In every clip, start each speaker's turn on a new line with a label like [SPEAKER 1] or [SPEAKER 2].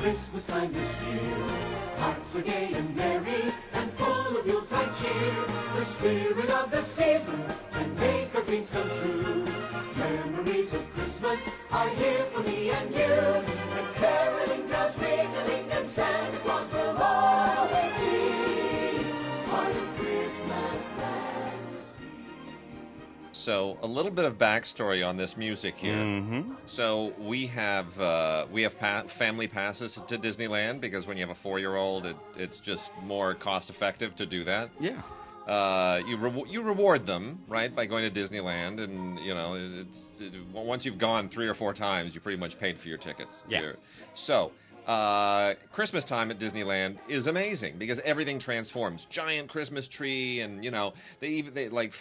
[SPEAKER 1] Christmas time this year. Hearts are gay and merry and full of Yuletide cheer. The spirit of the season can make our dreams come true. Memories of Christmas are here for me and you. And caroling bells ringing and Santa Claus will always be part of Christmas fantasy.
[SPEAKER 2] So a little bit of backstory on this music here.
[SPEAKER 3] Mm-hmm.
[SPEAKER 2] So we have family passes to Disneyland because when you have a 4-year-old, it's just more cost effective to do that.
[SPEAKER 3] Yeah.
[SPEAKER 2] You reward them, right, by going to Disneyland, and you know once you've gone 3 or 4 times, you pretty much paid for your tickets.
[SPEAKER 3] Yeah.
[SPEAKER 2] So Christmas time at Disneyland is amazing because everything transforms. Giant Christmas tree, and you know they like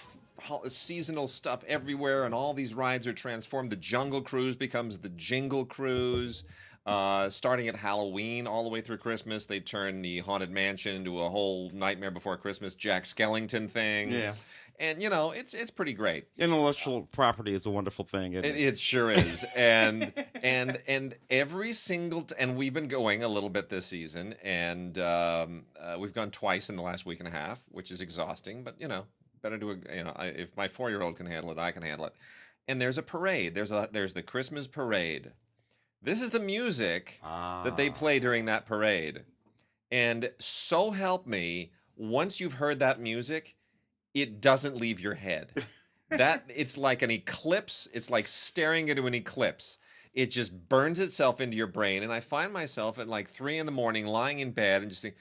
[SPEAKER 2] seasonal stuff everywhere, and all these rides are transformed. The Jungle Cruise becomes the Jingle Cruise. Starting at Halloween all the way through Christmas, they turn the Haunted Mansion into a whole Nightmare Before Christmas Jack Skellington thing.
[SPEAKER 3] Yeah.
[SPEAKER 2] And, you know, it's pretty great.
[SPEAKER 3] Intellectual property is a wonderful thing, isn't it?
[SPEAKER 2] It sure is. And every single... and we've been going a little bit this season, and we've gone twice in the last week and a half, which is exhausting, but, you know, better to... you know, if my 4-year-old can handle it, I can handle it. And there's a parade. There's the Christmas parade. This is the music that they play during that parade. And so help me, once you've heard that music, it doesn't leave your head. It's like an eclipse. It's like staring into an eclipse. It just burns itself into your brain. And I find myself at like 3 a.m. lying in bed and just think,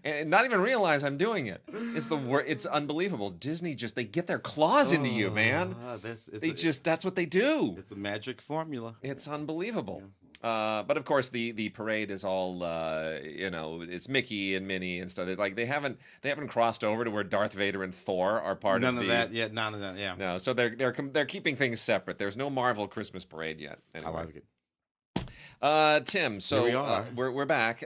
[SPEAKER 2] and not even realize I'm doing it. It's unbelievable. Disney they get their claws into you, man. That's what they do.
[SPEAKER 3] It's a magic formula.
[SPEAKER 2] It's unbelievable. Yeah. But of course, the parade is all you know. It's Mickey and Minnie and stuff. They haven't crossed over to where Darth Vader and Thor are part of
[SPEAKER 3] none of that. Yeah, none of that. Yeah.
[SPEAKER 2] No, so they're keeping things separate. There's no Marvel Christmas parade yet. Anyway.
[SPEAKER 3] I like it.
[SPEAKER 2] Tim, so
[SPEAKER 3] Here we are.
[SPEAKER 2] We're back.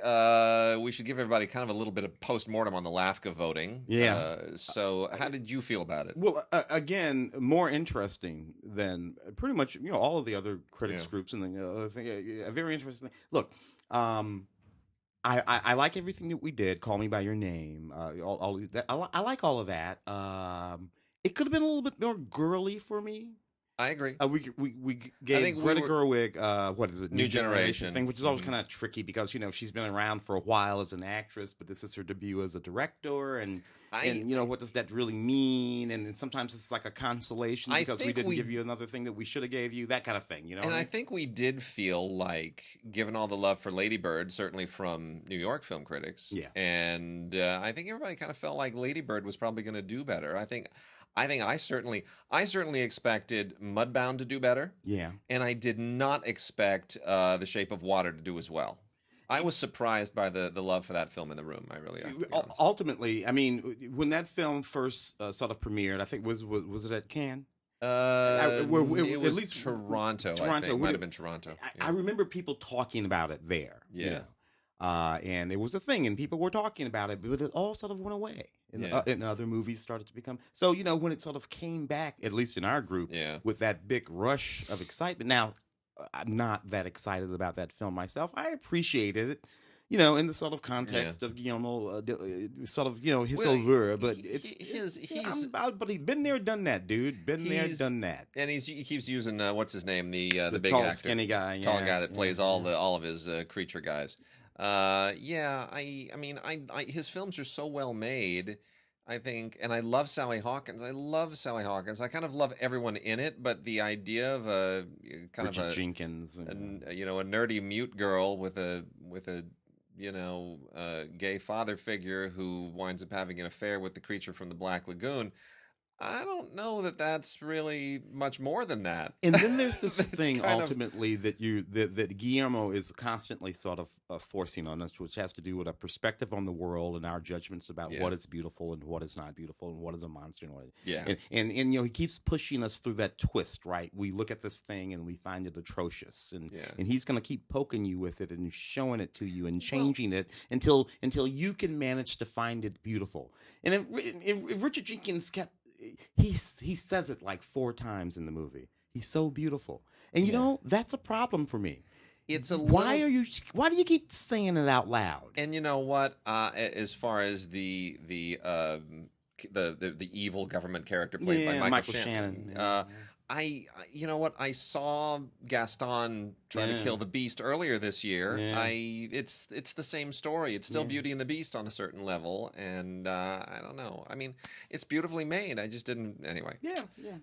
[SPEAKER 2] We should give everybody kind of a little bit of post-mortem on the LAFCA voting.
[SPEAKER 3] Yeah.
[SPEAKER 2] So how did you feel about it?
[SPEAKER 3] Well, again, more interesting than pretty much all of the other critics groups and the other thing. A very interesting thing. Look, I like everything that we did. Call Me by Your Name. All that. I like all of that. It could have been a little bit more girly for me.
[SPEAKER 2] I agree.
[SPEAKER 3] We gave Greta Gerwig what is it?
[SPEAKER 2] New Generation
[SPEAKER 3] thing, which is always kind of tricky because she's been around for a while as an actress, but this is her debut as a director, and what does that really mean? And sometimes it's like a consolation because we didn't give you another thing that we should have gave you, that kind of thing. And
[SPEAKER 2] I think we did feel like, given all the love for Lady Bird, certainly from New York film critics, and I think everybody kind of felt like Lady Bird was probably going to do better. I certainly expected Mudbound to do better. Yeah. And I did not expect The Shape of Water to do as well. I was surprised by the love for that film in the room. I really am.
[SPEAKER 3] Ultimately, I mean, when that film first sort of premiered, I think was it at Cannes?
[SPEAKER 2] It was at least Toronto. I think. It might have been Toronto.
[SPEAKER 3] I remember people talking about it there. Yeah. And it was a thing, and people were talking about it, but it all sort of went away. And other movies started to become... So, when it sort of came back, at least in our group, with that big rush of excitement. Now, I'm not that excited about that film myself. I appreciated it, in the sort of context of Guillermo, sort of, his oeuvre. But but he's been there, done that, dude. Been there, done that.
[SPEAKER 2] And he keeps using, what's his name? The big
[SPEAKER 3] tall,
[SPEAKER 2] actor.
[SPEAKER 3] skinny guy.
[SPEAKER 2] Tall guy that plays all of his creature guys. His films are so well made, I think, and I love Sally Hawkins. I kind of love everyone in it, but the idea of a kind
[SPEAKER 3] Richard
[SPEAKER 2] of a
[SPEAKER 3] Jenkins,
[SPEAKER 2] a nerdy mute girl with a gay father figure who winds up having an affair with the creature from the Black Lagoon. I don't know that that's really much more than that.
[SPEAKER 3] And then there's this thing ultimately that Guillermo is constantly sort of forcing on us, which has to do with a perspective on the world and our judgments about what is beautiful and what is not beautiful and what is a monster and what. And he keeps pushing us through that twist, right? We look at this thing and we find it atrocious, and he's going to keep poking you with it and showing it to you and changing it until you can manage to find it beautiful. And if Richard Jenkins he says it like 4 times in the movie. He's so beautiful. And you know, that's a problem for me.
[SPEAKER 2] It's a
[SPEAKER 3] why do you keep saying it out loud?
[SPEAKER 2] And you know what? As far as the evil government character played by Michael Shannon. You know what? I saw Gaston trying to kill the Beast earlier this year. It's the same story. It's still Beauty and the Beast on a certain level, and I don't know. I mean, it's beautifully made. I just didn't anyway.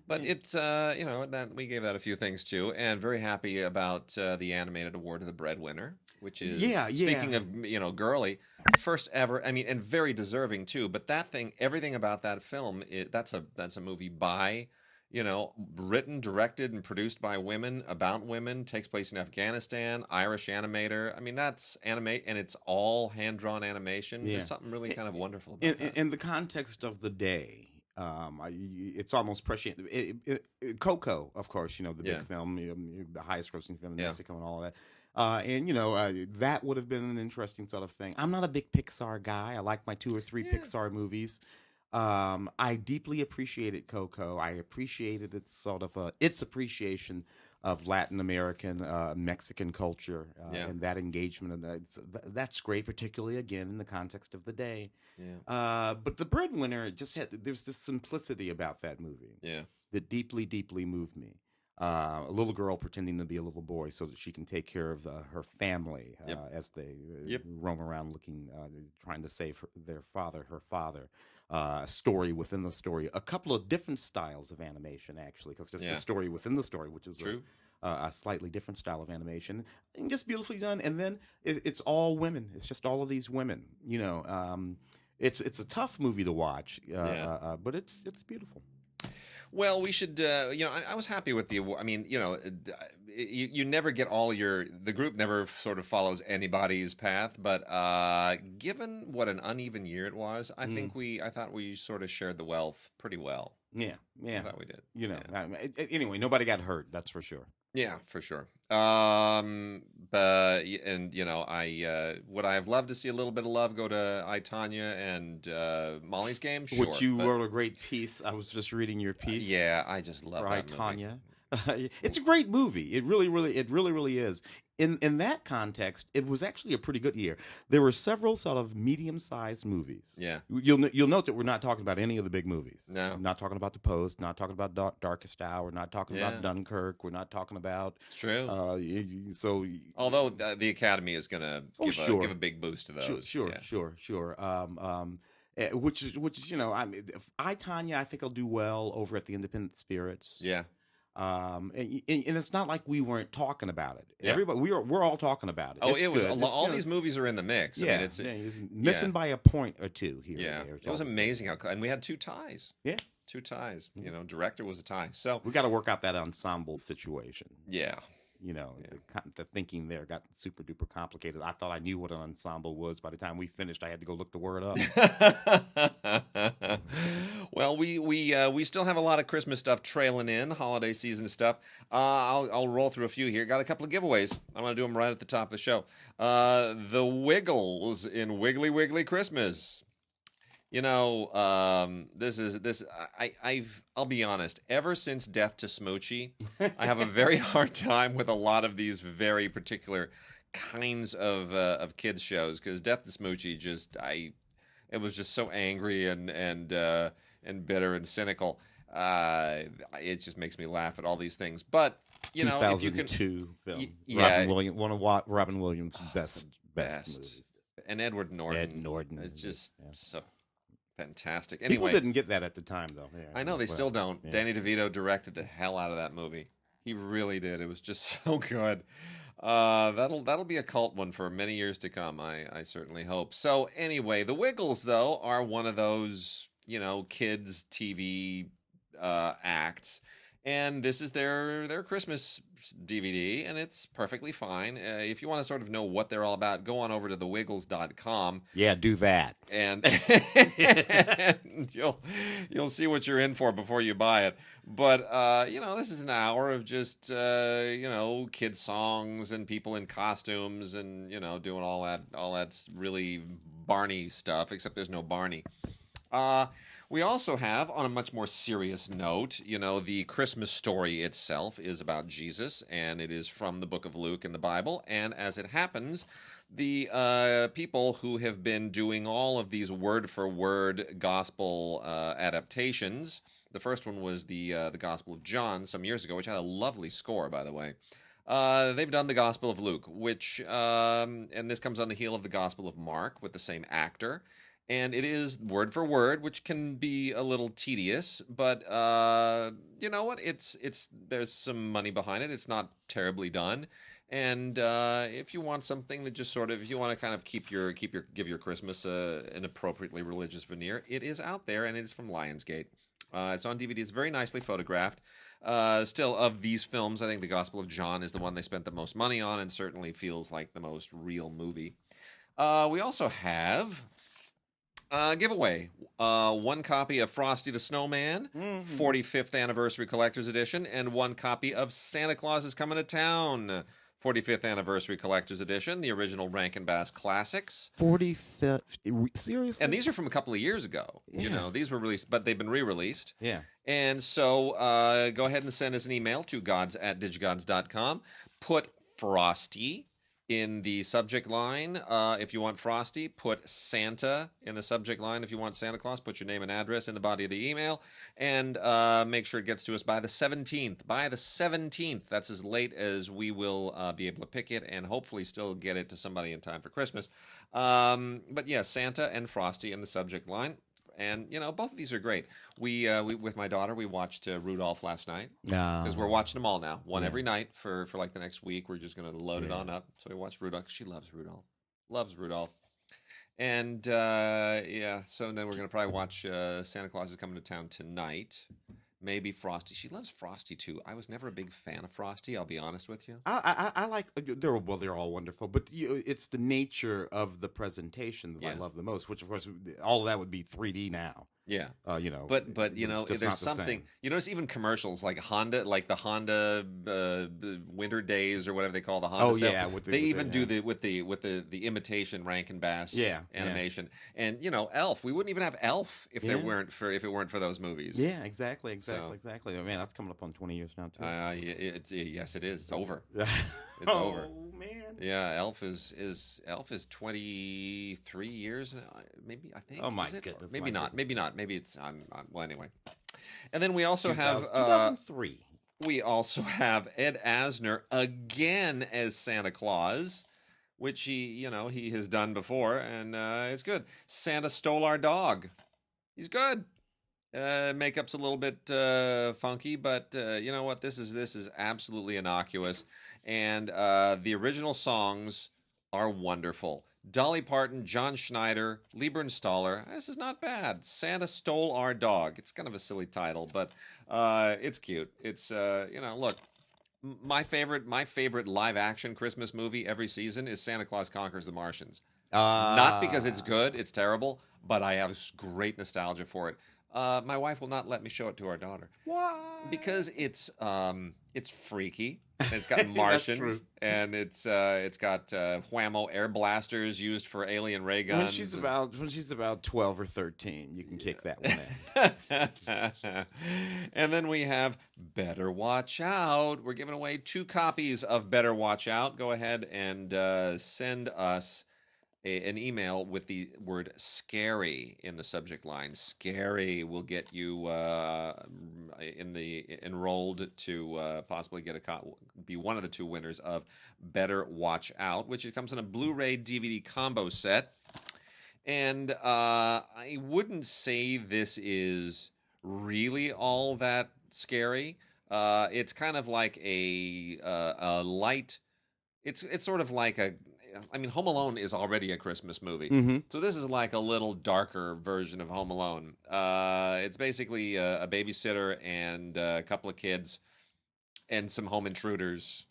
[SPEAKER 2] But it's you know, that we gave that a few things too, and very happy about the animated award of the breadwinner, which is speaking of, you know, girly, first ever. I mean, and very deserving too. But that thing, everything about that film, that's a movie by, you know, written, directed, and produced by women, about women, takes place in Afghanistan, Irish animator. I mean, that's animate, and it's all hand-drawn animation. There's something really kind of wonderful about that.
[SPEAKER 3] In the context of the day, it's almost prescient. Coco, of course, you know, the big film, the highest-grossing film in Mexico and all of that. And, you know, that would have been an interesting sort of thing. I'm not a big Pixar guy. I like my 2 or 3 Pixar movies. I deeply appreciated Coco. I appreciated its sort of its appreciation of Latin American, Mexican culture, and that engagement. And that's great, particularly again in the context of the day. But the breadwinner just there's this simplicity about that movie that deeply, deeply moved me. A little girl pretending to be a little boy so that she can take care of her family as they roam around looking, trying to save her father. A story within the story, a couple of different styles of animation, actually, because it's a story within the story, which is a slightly different style of animation, and just beautifully done. And then it's all women. It's just all of these women. You know, it's a tough movie to watch, but it's beautiful.
[SPEAKER 2] Well, we should, you know, I was happy with the award. I mean, you know, you never get the group never sort of follows anybody's path, but given what an uneven year it was, I thought we sort of shared the wealth pretty well.
[SPEAKER 3] I
[SPEAKER 2] thought we did.
[SPEAKER 3] You know, anyway, nobody got hurt, that's for sure.
[SPEAKER 2] Yeah, for sure. But and you know, would I have loved to see a little bit of love go to I, Tonya and Molly's Game? Sure.
[SPEAKER 3] Which you wrote a great piece. I was just reading your piece.
[SPEAKER 2] Yeah, I just love that movie.
[SPEAKER 3] Tonya. It's a great movie. It really is. In that context, it was actually a pretty good year. There were several sort of medium-sized movies.
[SPEAKER 2] Yeah.
[SPEAKER 3] You'll note that we're not talking about any of the big movies.
[SPEAKER 2] No.
[SPEAKER 3] We're not talking about The Post, not talking about Darkest Hour, not talking about Dunkirk, we're not talking about...
[SPEAKER 2] It's true.
[SPEAKER 3] So...
[SPEAKER 2] Although the Academy is going to give a big boost to those.
[SPEAKER 3] Sure. Which is, you know, I, Tonya, I think I'll do well over at the Independent Spirits.
[SPEAKER 2] Yeah.
[SPEAKER 3] And it's not like we weren't talking about it. Everybody, we're all talking about it.
[SPEAKER 2] Oh, it was all these movies are in the mix.
[SPEAKER 3] Yeah,
[SPEAKER 2] I mean, it's
[SPEAKER 3] missing by a point or two here.
[SPEAKER 2] Yeah, it was amazing and we had 2 ties.
[SPEAKER 3] Yeah,
[SPEAKER 2] 2 ties. You know, director was a tie. So
[SPEAKER 3] we got to work out that ensemble situation.
[SPEAKER 2] Yeah.
[SPEAKER 3] You know, the thinking there got super duper complicated. I thought I knew what an ensemble was. By the time we finished, I had to go look the word up.
[SPEAKER 2] Well, we still have a lot of Christmas stuff trailing in, holiday season stuff. I'll roll through a few here. Got a couple of giveaways. I'm going to do them right at the top of the show. The Wiggles in Wiggly Wiggly Christmas. You know, I'll be honest. Ever since Death to Smoochie, I have a very hard time with a lot of these very particular kinds of kids shows because Death to Smoochie it was just so angry and bitter and cynical. It just makes me laugh at all these things. But you know, if you can,
[SPEAKER 3] 2002 film, one of Robin Williams' best movies,
[SPEAKER 2] and Edward Norton.
[SPEAKER 3] Ed Norton
[SPEAKER 2] is just so fantastic. Anyway,
[SPEAKER 3] people didn't get that at the time, though. Yeah,
[SPEAKER 2] I know they still don't. Yeah. Danny DeVito directed the hell out of that movie. He really did. It was just so good. That'll be a cult one for many years to come. I certainly hope. So anyway, the Wiggles though are one of those, you know, kids TV acts. And this is their Christmas DVD, and it's perfectly fine. If you want to sort of know what they're all about, go on over to thewiggles.com.
[SPEAKER 3] Yeah, do that.
[SPEAKER 2] And you'll see what you're in for before you buy it. But, you know, this is an hour of just, you know, kid songs and people in costumes and, you know, doing all that really Barney stuff, except there's no Barney. We also have, on a much more serious note, the Christmas story itself is about Jesus, and it is from the book of Luke in the Bible. And as it happens, the people who have been doing all of these word-for-word gospel adaptations, the first one was the Gospel of John some years ago, which had a lovely score, by the way. They've done the Gospel of Luke, which, and this comes on the heel of the Gospel of Mark with the same actor. And it is word for word, which can be a little tedious, but you know what? There's some money behind it. It's not terribly done. And if you want something that just sort of, if you want to kind of give your Christmas an appropriately religious veneer, it is out there, and it is from Lionsgate. It's on DVD. It's very nicely photographed. Still, of these films, I think the Gospel of John is the one they spent the most money on, and certainly feels like the most real movie. We also have giveaway. One copy of Frosty the Snowman, 45th Anniversary Collector's Edition, and one copy of Santa Claus is Coming to Town, 45th Anniversary Collector's Edition, the original Rankin Bass Classics.
[SPEAKER 3] 45th? Seriously?
[SPEAKER 2] And these are from a couple of years ago.
[SPEAKER 3] Yeah.
[SPEAKER 2] These were released, but they've been re-released.
[SPEAKER 3] Yeah.
[SPEAKER 2] And so go ahead and send us an email to gods@digigods.com. Put Frosty in the subject line if you want Frosty. Put Santa in the subject line if you want Santa Claus. Put your name and address in the body of the email. And make sure it gets to us by the 17th. By the 17th. That's as late as we will be able to pick it and hopefully still get it to somebody in time for Christmas. But yeah, Santa and Frosty in the subject line. And, both of these are great. We with my daughter, we watched Rudolph last night. Because we're watching them all now. One every night for like the next week. We're just going to load it on up. So we watched Rudolph. She loves Rudolph. Loves Rudolph. And, so then we're going to probably watch Santa Claus is Coming to Town tonight. Maybe Frosty. She loves Frosty, too. I was never a big fan of Frosty, I'll be honest with you.
[SPEAKER 3] I like, they're all wonderful, but it's the nature of the presentation that I love the most, which, of course, all of that would be 3D now.
[SPEAKER 2] Yeah.
[SPEAKER 3] But
[SPEAKER 2] there's something, it's even commercials like Honda, like the Honda Winter Days or whatever they call the Honda stuff. They even do the imitation Rankin Bass animation. And, Elf. We wouldn't even have Elf if it weren't for those movies.
[SPEAKER 3] Yeah, exactly. Exactly. Man, that's coming up on 20 years now, too.
[SPEAKER 2] Yes, it is. It's over. It's over.
[SPEAKER 3] Oh, man.
[SPEAKER 2] Yeah, Elf is 23 years, maybe, I think.
[SPEAKER 3] Oh, my goodness.
[SPEAKER 2] Maybe not. Maybe it's well, anyway. And then we also have
[SPEAKER 3] 2003.
[SPEAKER 2] We also have Ed Asner again as Santa Claus, which he has done before, and it's good. Santa Stole Our Dog. He's good. Makeup's a little bit funky, but you know what? This is absolutely innocuous, and the original songs are wonderful. Dolly Parton, John Schneider, Lieber Staller. This is not bad. Santa Stole Our Dog. It's kind of a silly title, but it's cute. It's look, my favorite live action Christmas movie every season is Santa Claus Conquers the Martians. Not because it's good, it's terrible, but I have great nostalgia for it. My wife will not let me show it to our daughter.
[SPEAKER 3] Why?
[SPEAKER 2] Because it's freaky. And it's got Martians, and it's got whammo air blasters used for alien ray guns.
[SPEAKER 3] When she's about 12 or 13, you can kick that one in.
[SPEAKER 2] And then we have Better Watch Out. We're giving away 2 copies of Better Watch Out. Go ahead and send us an email with the word scary in the subject line. Scary will get you enrolled to possibly be one of the 2 winners of Better Watch Out, which comes in a Blu-ray DVD combo set. And I wouldn't say this is really all that scary. It's kind of like a light. It's sort of like Home Alone is already a Christmas movie.
[SPEAKER 3] Mm-hmm.
[SPEAKER 2] So this is like a little darker version of Home Alone. It's basically a babysitter and a couple of kids and some home intruders,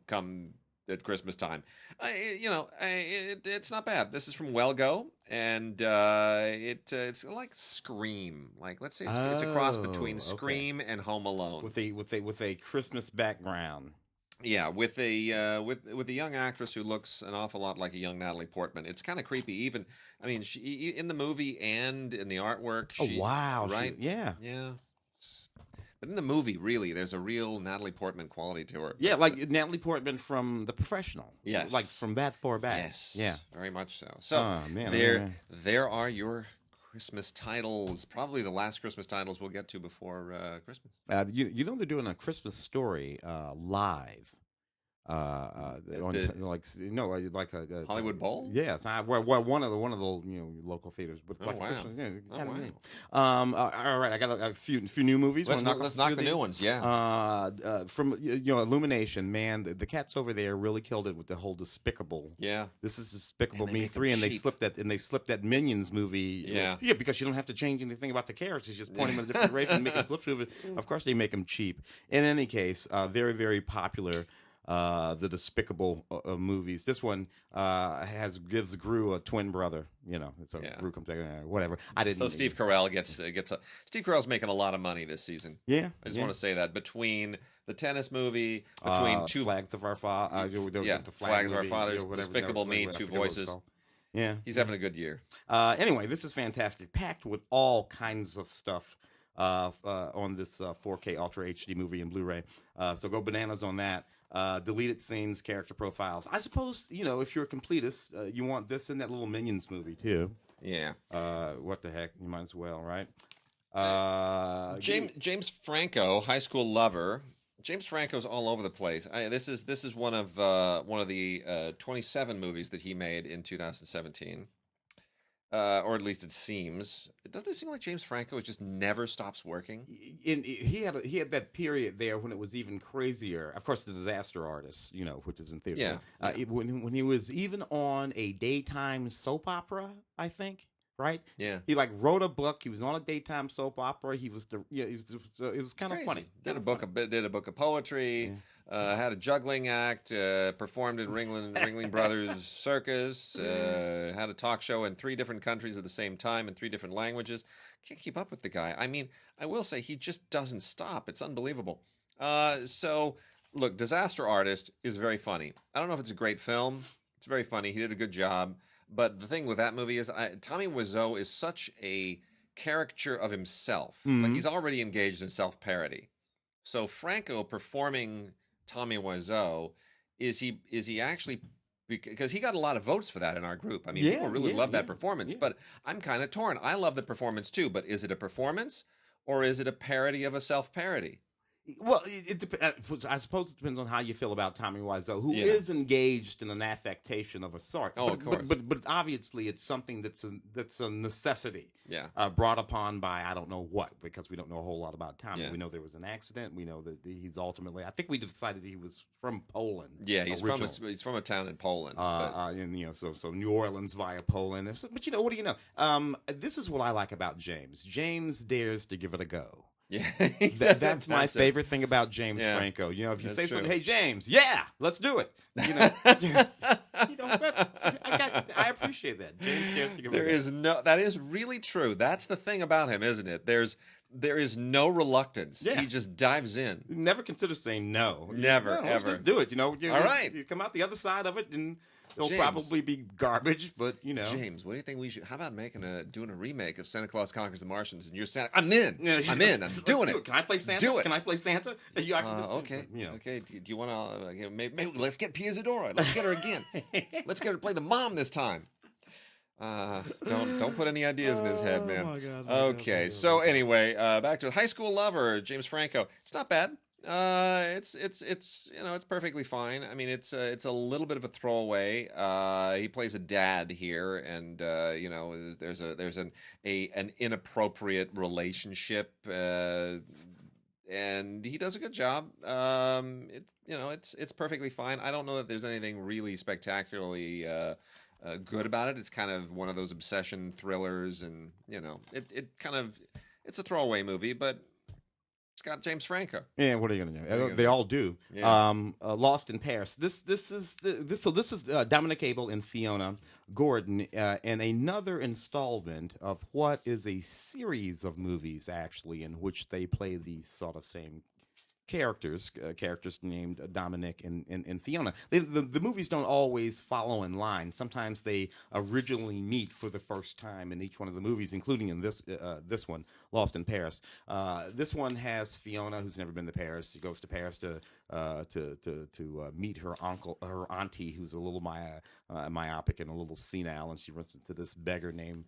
[SPEAKER 2] come at Christmas time. It's not bad. This is from Well-Go, and it's like Scream. Like, let's say it's a cross between Scream and Home Alone.
[SPEAKER 3] With a Christmas background.
[SPEAKER 2] Yeah, with with a young actress who looks an awful lot like a young Natalie Portman. It's kind of creepy. Even, I mean, she in the movie and in the artwork,
[SPEAKER 3] Oh
[SPEAKER 2] she
[SPEAKER 3] wow,
[SPEAKER 2] right,
[SPEAKER 3] yeah.
[SPEAKER 2] yeah. But in the movie, really, there's a real Natalie Portman quality to her.
[SPEAKER 3] Yeah,
[SPEAKER 2] But,
[SPEAKER 3] like Natalie Portman from The Professional.
[SPEAKER 2] yes,
[SPEAKER 3] Like from that far back.
[SPEAKER 2] yes,
[SPEAKER 3] Yeah.
[SPEAKER 2] very much so. So
[SPEAKER 3] Oh man.
[SPEAKER 2] there are your Christmas titles. Probably the last Christmas titles we'll get to before Christmas.
[SPEAKER 3] You know they're doing a Christmas Story live. Like no, like a
[SPEAKER 2] Hollywood Bowl.
[SPEAKER 3] Yes, one of the local theaters, but
[SPEAKER 2] Oh,
[SPEAKER 3] like
[SPEAKER 2] wow.
[SPEAKER 3] Christmas, yeah,
[SPEAKER 2] Oh,
[SPEAKER 3] kind of
[SPEAKER 2] wow.
[SPEAKER 3] neat. All right, I got a few new movies.
[SPEAKER 2] Let's
[SPEAKER 3] Wanna
[SPEAKER 2] knock
[SPEAKER 3] few
[SPEAKER 2] the
[SPEAKER 3] of
[SPEAKER 2] new
[SPEAKER 3] these?
[SPEAKER 2] ones. Yeah.
[SPEAKER 3] From Illumination, man, the cats over there really killed it with the whole Despicable.
[SPEAKER 2] Yeah.
[SPEAKER 3] This is Despicable
[SPEAKER 2] And they
[SPEAKER 3] Me
[SPEAKER 2] make them
[SPEAKER 3] 3, and they
[SPEAKER 2] cheap.
[SPEAKER 3] slipped that Minions movie.
[SPEAKER 2] Yeah.
[SPEAKER 3] Yeah, because you don't have to change anything about the characters, just point them in a different direction and make them slip through it. Of course, they make them cheap. In any case, very, very popular. The Despicable movies. This one gives Gru a twin brother. So
[SPEAKER 2] Yeah.
[SPEAKER 3] Gru comes back, whatever. I didn't.
[SPEAKER 2] So Steve Carell Steve Carell's making a lot of money this season.
[SPEAKER 3] Yeah,
[SPEAKER 2] I just want to say that between the tennis movie, between two
[SPEAKER 3] Flags of Our Father,
[SPEAKER 2] the Flags of Our Fathers, Despicable Me, Two Voices.
[SPEAKER 3] Yeah,
[SPEAKER 2] He's having a good year.
[SPEAKER 3] Anyway, this is fantastic, packed with all kinds of stuff on this 4K Ultra HD movie and Blu-ray. So go bananas on that. Deleted scenes, character profiles. I suppose, if you're a completist, you want this in that little Minions movie too.
[SPEAKER 2] Yeah.
[SPEAKER 3] What the heck? You might as well, right?
[SPEAKER 2] James Franco, High School Lover. James Franco's all over the place. This is one of the 27 movies that he made in 2017. Or at least it seems. Doesn't it seem like James Franco just never stops working?
[SPEAKER 3] He had that period there when it was even crazier. Of course, The Disaster Artist, which is in theater.
[SPEAKER 2] Yeah.
[SPEAKER 3] When he was even on a daytime soap opera, I think. Right?
[SPEAKER 2] Yeah.
[SPEAKER 3] He wrote a book. He was on a daytime soap opera. It was kind of funny.
[SPEAKER 2] Did a book of poetry. Yeah. Had a juggling act. Performed in Ringling Brothers Circus. Had a talk show in 3 different countries at the same time in 3 different languages. Can't keep up with the guy. I mean, I will say he just doesn't stop. It's unbelievable. So look, Disaster Artist is very funny. I don't know if it's a great film. It's very funny. He did a good job. But the thing with that movie is Tommy Wiseau is such a caricature of himself.
[SPEAKER 3] Mm-hmm.
[SPEAKER 2] Like he's already engaged in self-parody. So Franco performing Tommy Wiseau, is he actually, because he got a lot of votes for that in our group. I mean, people really love that performance. But I'm kind of torn. I love the performance too, but is it a performance or is it a parody of a self-parody?
[SPEAKER 3] Well, I suppose it depends on how you feel about Tommy Wiseau, who is engaged in an affectation of a sort.
[SPEAKER 2] Oh, of course.
[SPEAKER 3] But obviously, it's something that's a necessity.
[SPEAKER 2] Yeah.
[SPEAKER 3] Brought upon by I don't know what, because we don't know a whole lot about Tommy.
[SPEAKER 2] Yeah.
[SPEAKER 3] We know there was an accident. We know that he's ultimately. I think we decided he was from Poland.
[SPEAKER 2] Yeah, he's from a town in Poland.
[SPEAKER 3] So New Orleans via Poland. But what do you know? This is what I like about James. James dares to give it a go.
[SPEAKER 2] Yeah,
[SPEAKER 3] that's my favorite thing about James Franco. If you say something, hey James, let's do it. I appreciate that. James
[SPEAKER 2] that is really true. That's the thing about him, isn't it? There is no reluctance.
[SPEAKER 3] Yeah.
[SPEAKER 2] He just dives in.
[SPEAKER 3] Never consider saying no.
[SPEAKER 2] Never, ever.
[SPEAKER 3] Let's just do it. All
[SPEAKER 2] right.
[SPEAKER 3] You come out the other side of it and it'll
[SPEAKER 2] James.
[SPEAKER 3] probably be garbage, but
[SPEAKER 2] James, what do you think we should? How about doing a remake of Santa Claus Conquers the Martians? And you're Santa. I'm in. I'm in. I'm doing it.
[SPEAKER 3] Can I play Santa?
[SPEAKER 2] Do it.
[SPEAKER 3] Can I play Santa?
[SPEAKER 2] Okay. Okay. Do you want to? Maybe let's get Pia Zadora. Let's get her again. Let's get her to play the mom this time. Don't put any ideas in his head, man.
[SPEAKER 3] My God,
[SPEAKER 2] okay. So anyway, back to it. High School Lover, James Franco. It's not bad. It's perfectly fine. I mean, it's a little bit of a throwaway. He plays a dad here, and there's an inappropriate relationship, and he does a good job. It's perfectly fine. I don't know that there's anything really spectacularly good about it. It's kind of one of those obsession thrillers, and it's a throwaway movie, but it's got James Franco.
[SPEAKER 3] Yeah, what are you going to do? They all do.
[SPEAKER 2] Yeah.
[SPEAKER 3] Lost in Paris. This is Dominic Abel and Fiona Gordon, and another installment of what is a series of movies actually in which they play the sort of same characters named Dominic and Fiona. The movies don't always follow in line. Sometimes they originally meet for the first time in each one of the movies, including in this one, Lost in Paris. This one has Fiona, who's never been to Paris. She goes to Paris to meet her auntie, who's a little myopic and a little senile, and she runs into this beggar named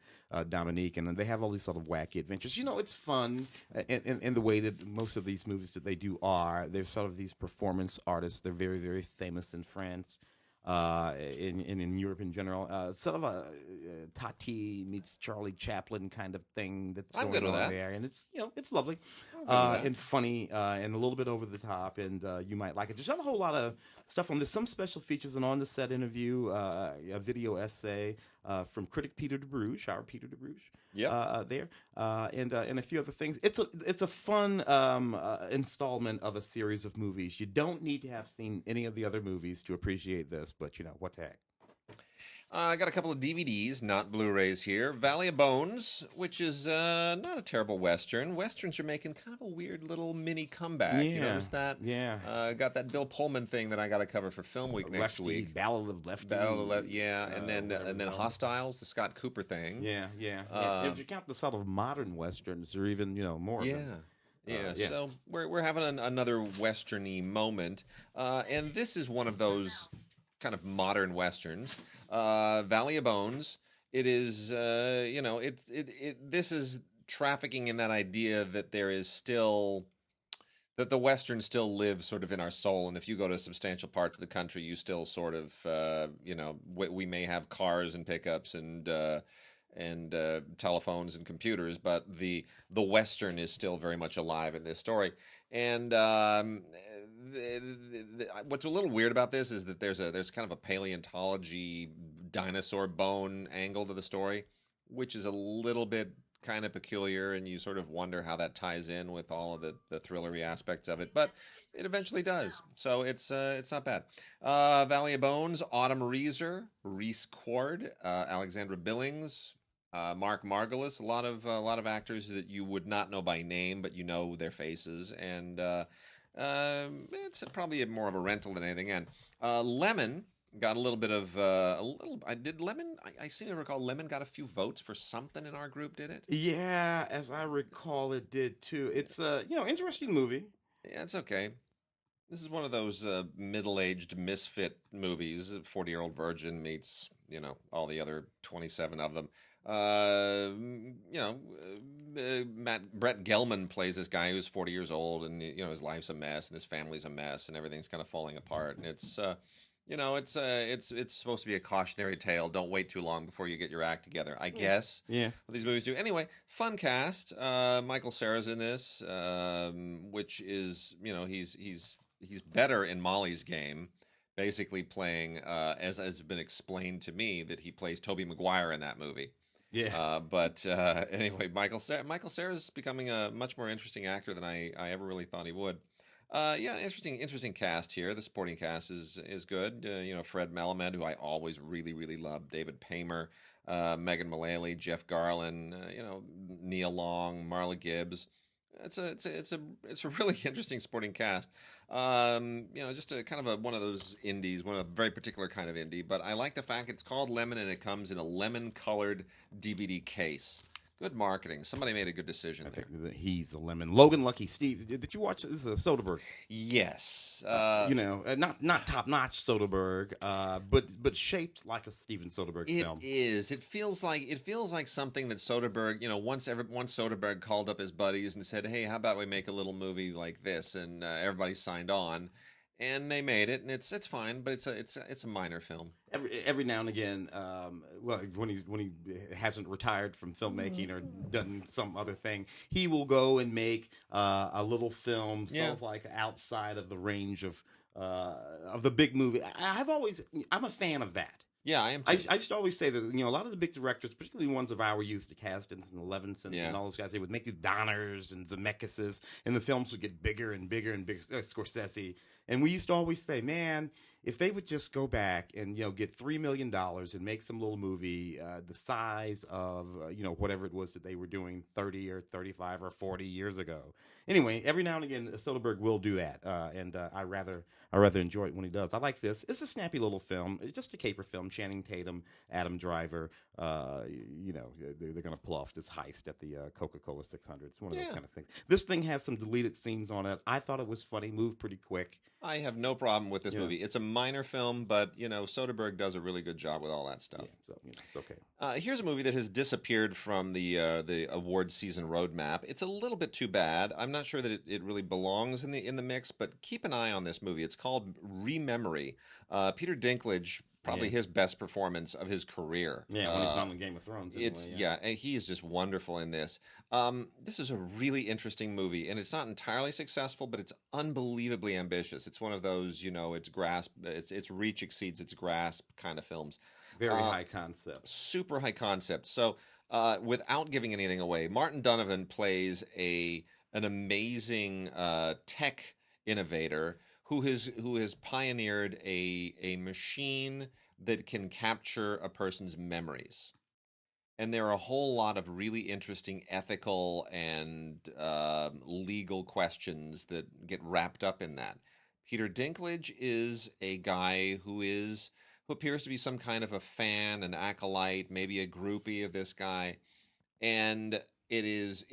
[SPEAKER 3] Dominique, and then they have all these sort of wacky adventures. It's fun in the way that most of these movies that they do are. They're sort of these performance artists. They're very, very famous in France, in Europe in general. Sort of a Tati meets Charlie Chaplin kind of thing that's going on there, and it's it's lovely and funny and a little bit over the top, and you might like it. There's not a whole lot of stuff on this. Some special features, an on-the-set interview, a video essay from critic Peter de Bruges, our Peter de Bruges. There and a few other things. It's a fun installment of a series of movies. You don't need to have seen any of the other movies to appreciate this, but what the heck.
[SPEAKER 2] I got a couple of DVDs, not Blu-rays here. Valley of Bones, which is not a terrible Western. Westerns are making kind of a weird little mini comeback.
[SPEAKER 3] Yeah.
[SPEAKER 2] You notice that?
[SPEAKER 3] Yeah.
[SPEAKER 2] Got that Bill Pullman thing that I got to cover for Film Week next week.
[SPEAKER 3] Ballad of Lefty.
[SPEAKER 2] Yeah. And then Hostiles, the Scott Cooper thing.
[SPEAKER 3] Yeah. If you count the sort of modern Westerns, or even more of them.
[SPEAKER 2] Yeah, so we're having another Western-y moment. And this is one of those kind of modern Westerns. Valley of Bones. It is, this is trafficking in that idea that there is still, that the Western still lives sort of in our soul. And if you go to substantial parts of the country, you still sort of, we may have cars and pickups and telephones and computers, but the Western is still very much alive in this story. And what's a little weird about this is that there's kind of a paleontology dinosaur bone angle to the story, which is a little bit kind of peculiar, and you sort of wonder how that ties in with all of the thrillery aspects of it, but it eventually does. So it's not bad. Valley of Bones, Autumn Reeser, Reese Cord, Alexandra Billings, Mark Margolis, a lot of actors that you would not know by name, but you know their faces, and it's probably more of a rental than anything. And Lemon got a little bit of I seem to recall Lemon got a few votes for something in our group, did it?
[SPEAKER 3] Yeah, as I recall, it did too. It's a interesting movie.
[SPEAKER 2] Yeah, it's okay. This is one of those middle-aged misfit movies. 40-year-old virgin meets all the other 27 of them. Brett Gelman plays this guy who's 40 years old, and his life's a mess, and his family's a mess, and everything's kind of falling apart. And it's supposed to be a cautionary tale. Don't wait too long before you get your act together, I guess.
[SPEAKER 3] Yeah.
[SPEAKER 2] What these movies do. Anyway, fun cast. Michael Cera's in this, which is he's better in Molly's Game. Basically playing, as has been explained to me, that he plays Tobey Maguire in that movie.
[SPEAKER 3] Yeah.
[SPEAKER 2] But anyway, Michael Cera's becoming a much more interesting actor than I ever really thought he would. Interesting cast here. The supporting cast is good. Fred Melamed, who I always really, really love. David Paymer, Megan Mullally, Jeff Garlin, Neil Long, Marla Gibbs. It's a really interesting supporting cast. Just a kind of one of those indies, one of a very particular kind of indie. But I like the fact it's called Lemon and it comes in a lemon-colored DVD case. Good marketing. Somebody made a good decision there.
[SPEAKER 3] He's a lemon. Logan Lucky Steve. Did you watch this? Is a Soderbergh.
[SPEAKER 2] Yes.
[SPEAKER 3] Not top notch Soderbergh, but shaped like a Steven Soderbergh film.
[SPEAKER 2] It is. It feels like something that Soderbergh. Once Soderbergh called up his buddies and said, "Hey, how about we make a little movie like this?" And everybody signed on. And they made it, and it's fine, but it's a minor film.
[SPEAKER 3] Every now and again, when he hasn't retired from filmmaking or done some other thing, he will go and make a little film, sort of like outside of the range of the big movie. I'm a fan of that.
[SPEAKER 2] Yeah, I am too.
[SPEAKER 3] I used to always say that a lot of the big directors, particularly the ones of our youth, the Kasdans and the Levinsons and all those guys, they would make the Donners and Zemeckis, and the films would get bigger and bigger and bigger. Scorsese. And we used to always say, man, if they would just go back and get $3 million and make some little movie the size of whatever it was that they were doing 30 or 35 or 40 years ago. Anyway, every now and again Soderbergh will do that, and I rather enjoy it when he does. I like this. It's a snappy little film. It's just a caper film. Channing Tatum, Adam Driver. They're going to pull off this heist at the Coca-Cola 600. It's one of those kind of things. This thing has some deleted scenes on it. I thought it was funny. Moved pretty quick.
[SPEAKER 2] I have no problem with this movie. It's a minor film, but Soderbergh does a really good job with all that stuff.
[SPEAKER 3] Yeah, so it's okay.
[SPEAKER 2] Here's a movie that has disappeared from the award season roadmap. It's a little bit too bad. I'm not sure that it really belongs in the mix, but keep an eye on this movie. It's called Rememory. Peter Dinklage. Probably his best performance of his career.
[SPEAKER 3] Yeah, when he's not in Game of Thrones.
[SPEAKER 2] And he is just wonderful in this. This is a really interesting movie, and it's not entirely successful, but it's unbelievably ambitious. It's one of those, its reach exceeds its grasp kind of films.
[SPEAKER 3] Very high concept.
[SPEAKER 2] Super high concept. So, without giving anything away, Martin Donovan plays an amazing tech innovator who has pioneered a machine that can capture a person's memories. And there are a whole lot of really interesting ethical and legal questions that get wrapped up in that. Peter Dinklage is a guy who appears to be some kind of a fan, an acolyte, maybe a groupie of this guy. And it is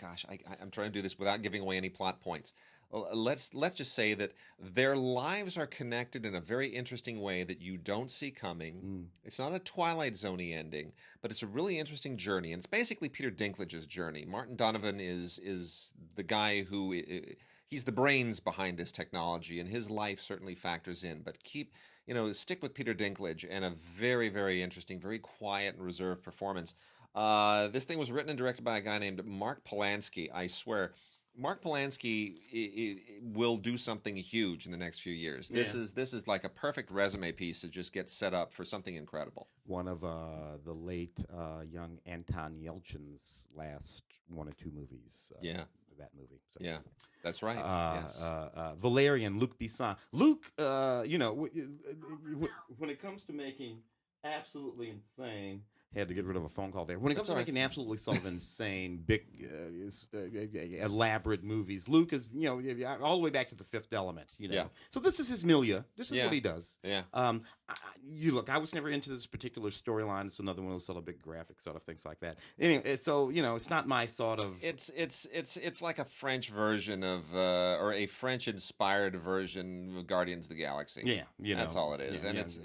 [SPEAKER 2] I'm trying to do this without giving away any plot points. Let's just say that their lives are connected in a very interesting way that you don't see coming. It's not a Twilight Zone-y ending, but it's a really interesting journey, and it's basically Peter Dinklage's journey. Martin Donovan is the guy who he's the brains behind this technology, and his life certainly factors in. But stick with Peter Dinklage and a very, very interesting, very quiet and reserved performance. This thing was written and directed by a guy named Mark Polanski. I swear, Mark Polanski will do something huge in the next few years. This is like a perfect resume piece to just get set up for something incredible.
[SPEAKER 3] One of the late young Anton Yelchin's last one or two movies. That movie. So.
[SPEAKER 2] Yeah, that's right. Yes.
[SPEAKER 3] Valerian, Luc Besson. Luc, when it comes to making absolutely insane. Had to get rid of a phone call there. When it comes to making absolutely sort of insane, big, elaborate movies, Luke is, all the way back to The Fifth Element,
[SPEAKER 2] Yeah.
[SPEAKER 3] So this is his milieu. This is what he does.
[SPEAKER 2] Yeah.
[SPEAKER 3] I was never into this particular storyline. It's another one of those sort of big graphic sort of things like that. Anyway, so, it's not my sort of...
[SPEAKER 2] It's like a French version of, or a French-inspired version of Guardians of the Galaxy.
[SPEAKER 3] Yeah.
[SPEAKER 2] That's all it is.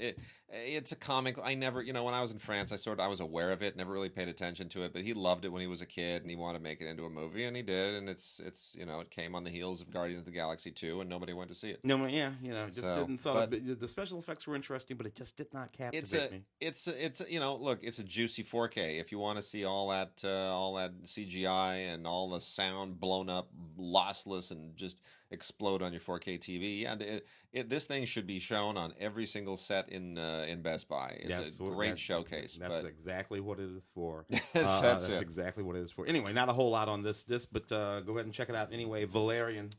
[SPEAKER 2] It's a comic. I never, when I was in France, I was aware of it, never really paid attention to it, but he loved it when he was a kid and he wanted to make it into a movie, and he did, and it's it came on the heels of Guardians of the Galaxy 2, and nobody went to see it.
[SPEAKER 3] No, didn't sort of, the special effects were interesting, but it just did not captivate me.
[SPEAKER 2] It's look, it's a juicy 4K. If you want to see all that CGI and all the sound blown up, lossless, and just explode on your 4K TV, this thing should be shown on every single set in Best Buy. It's a great showcase.
[SPEAKER 3] That's exactly what it is for.
[SPEAKER 2] That's
[SPEAKER 3] exactly what it is for. Anyway, not a whole lot on this, but go ahead and check it out anyway. Valerian.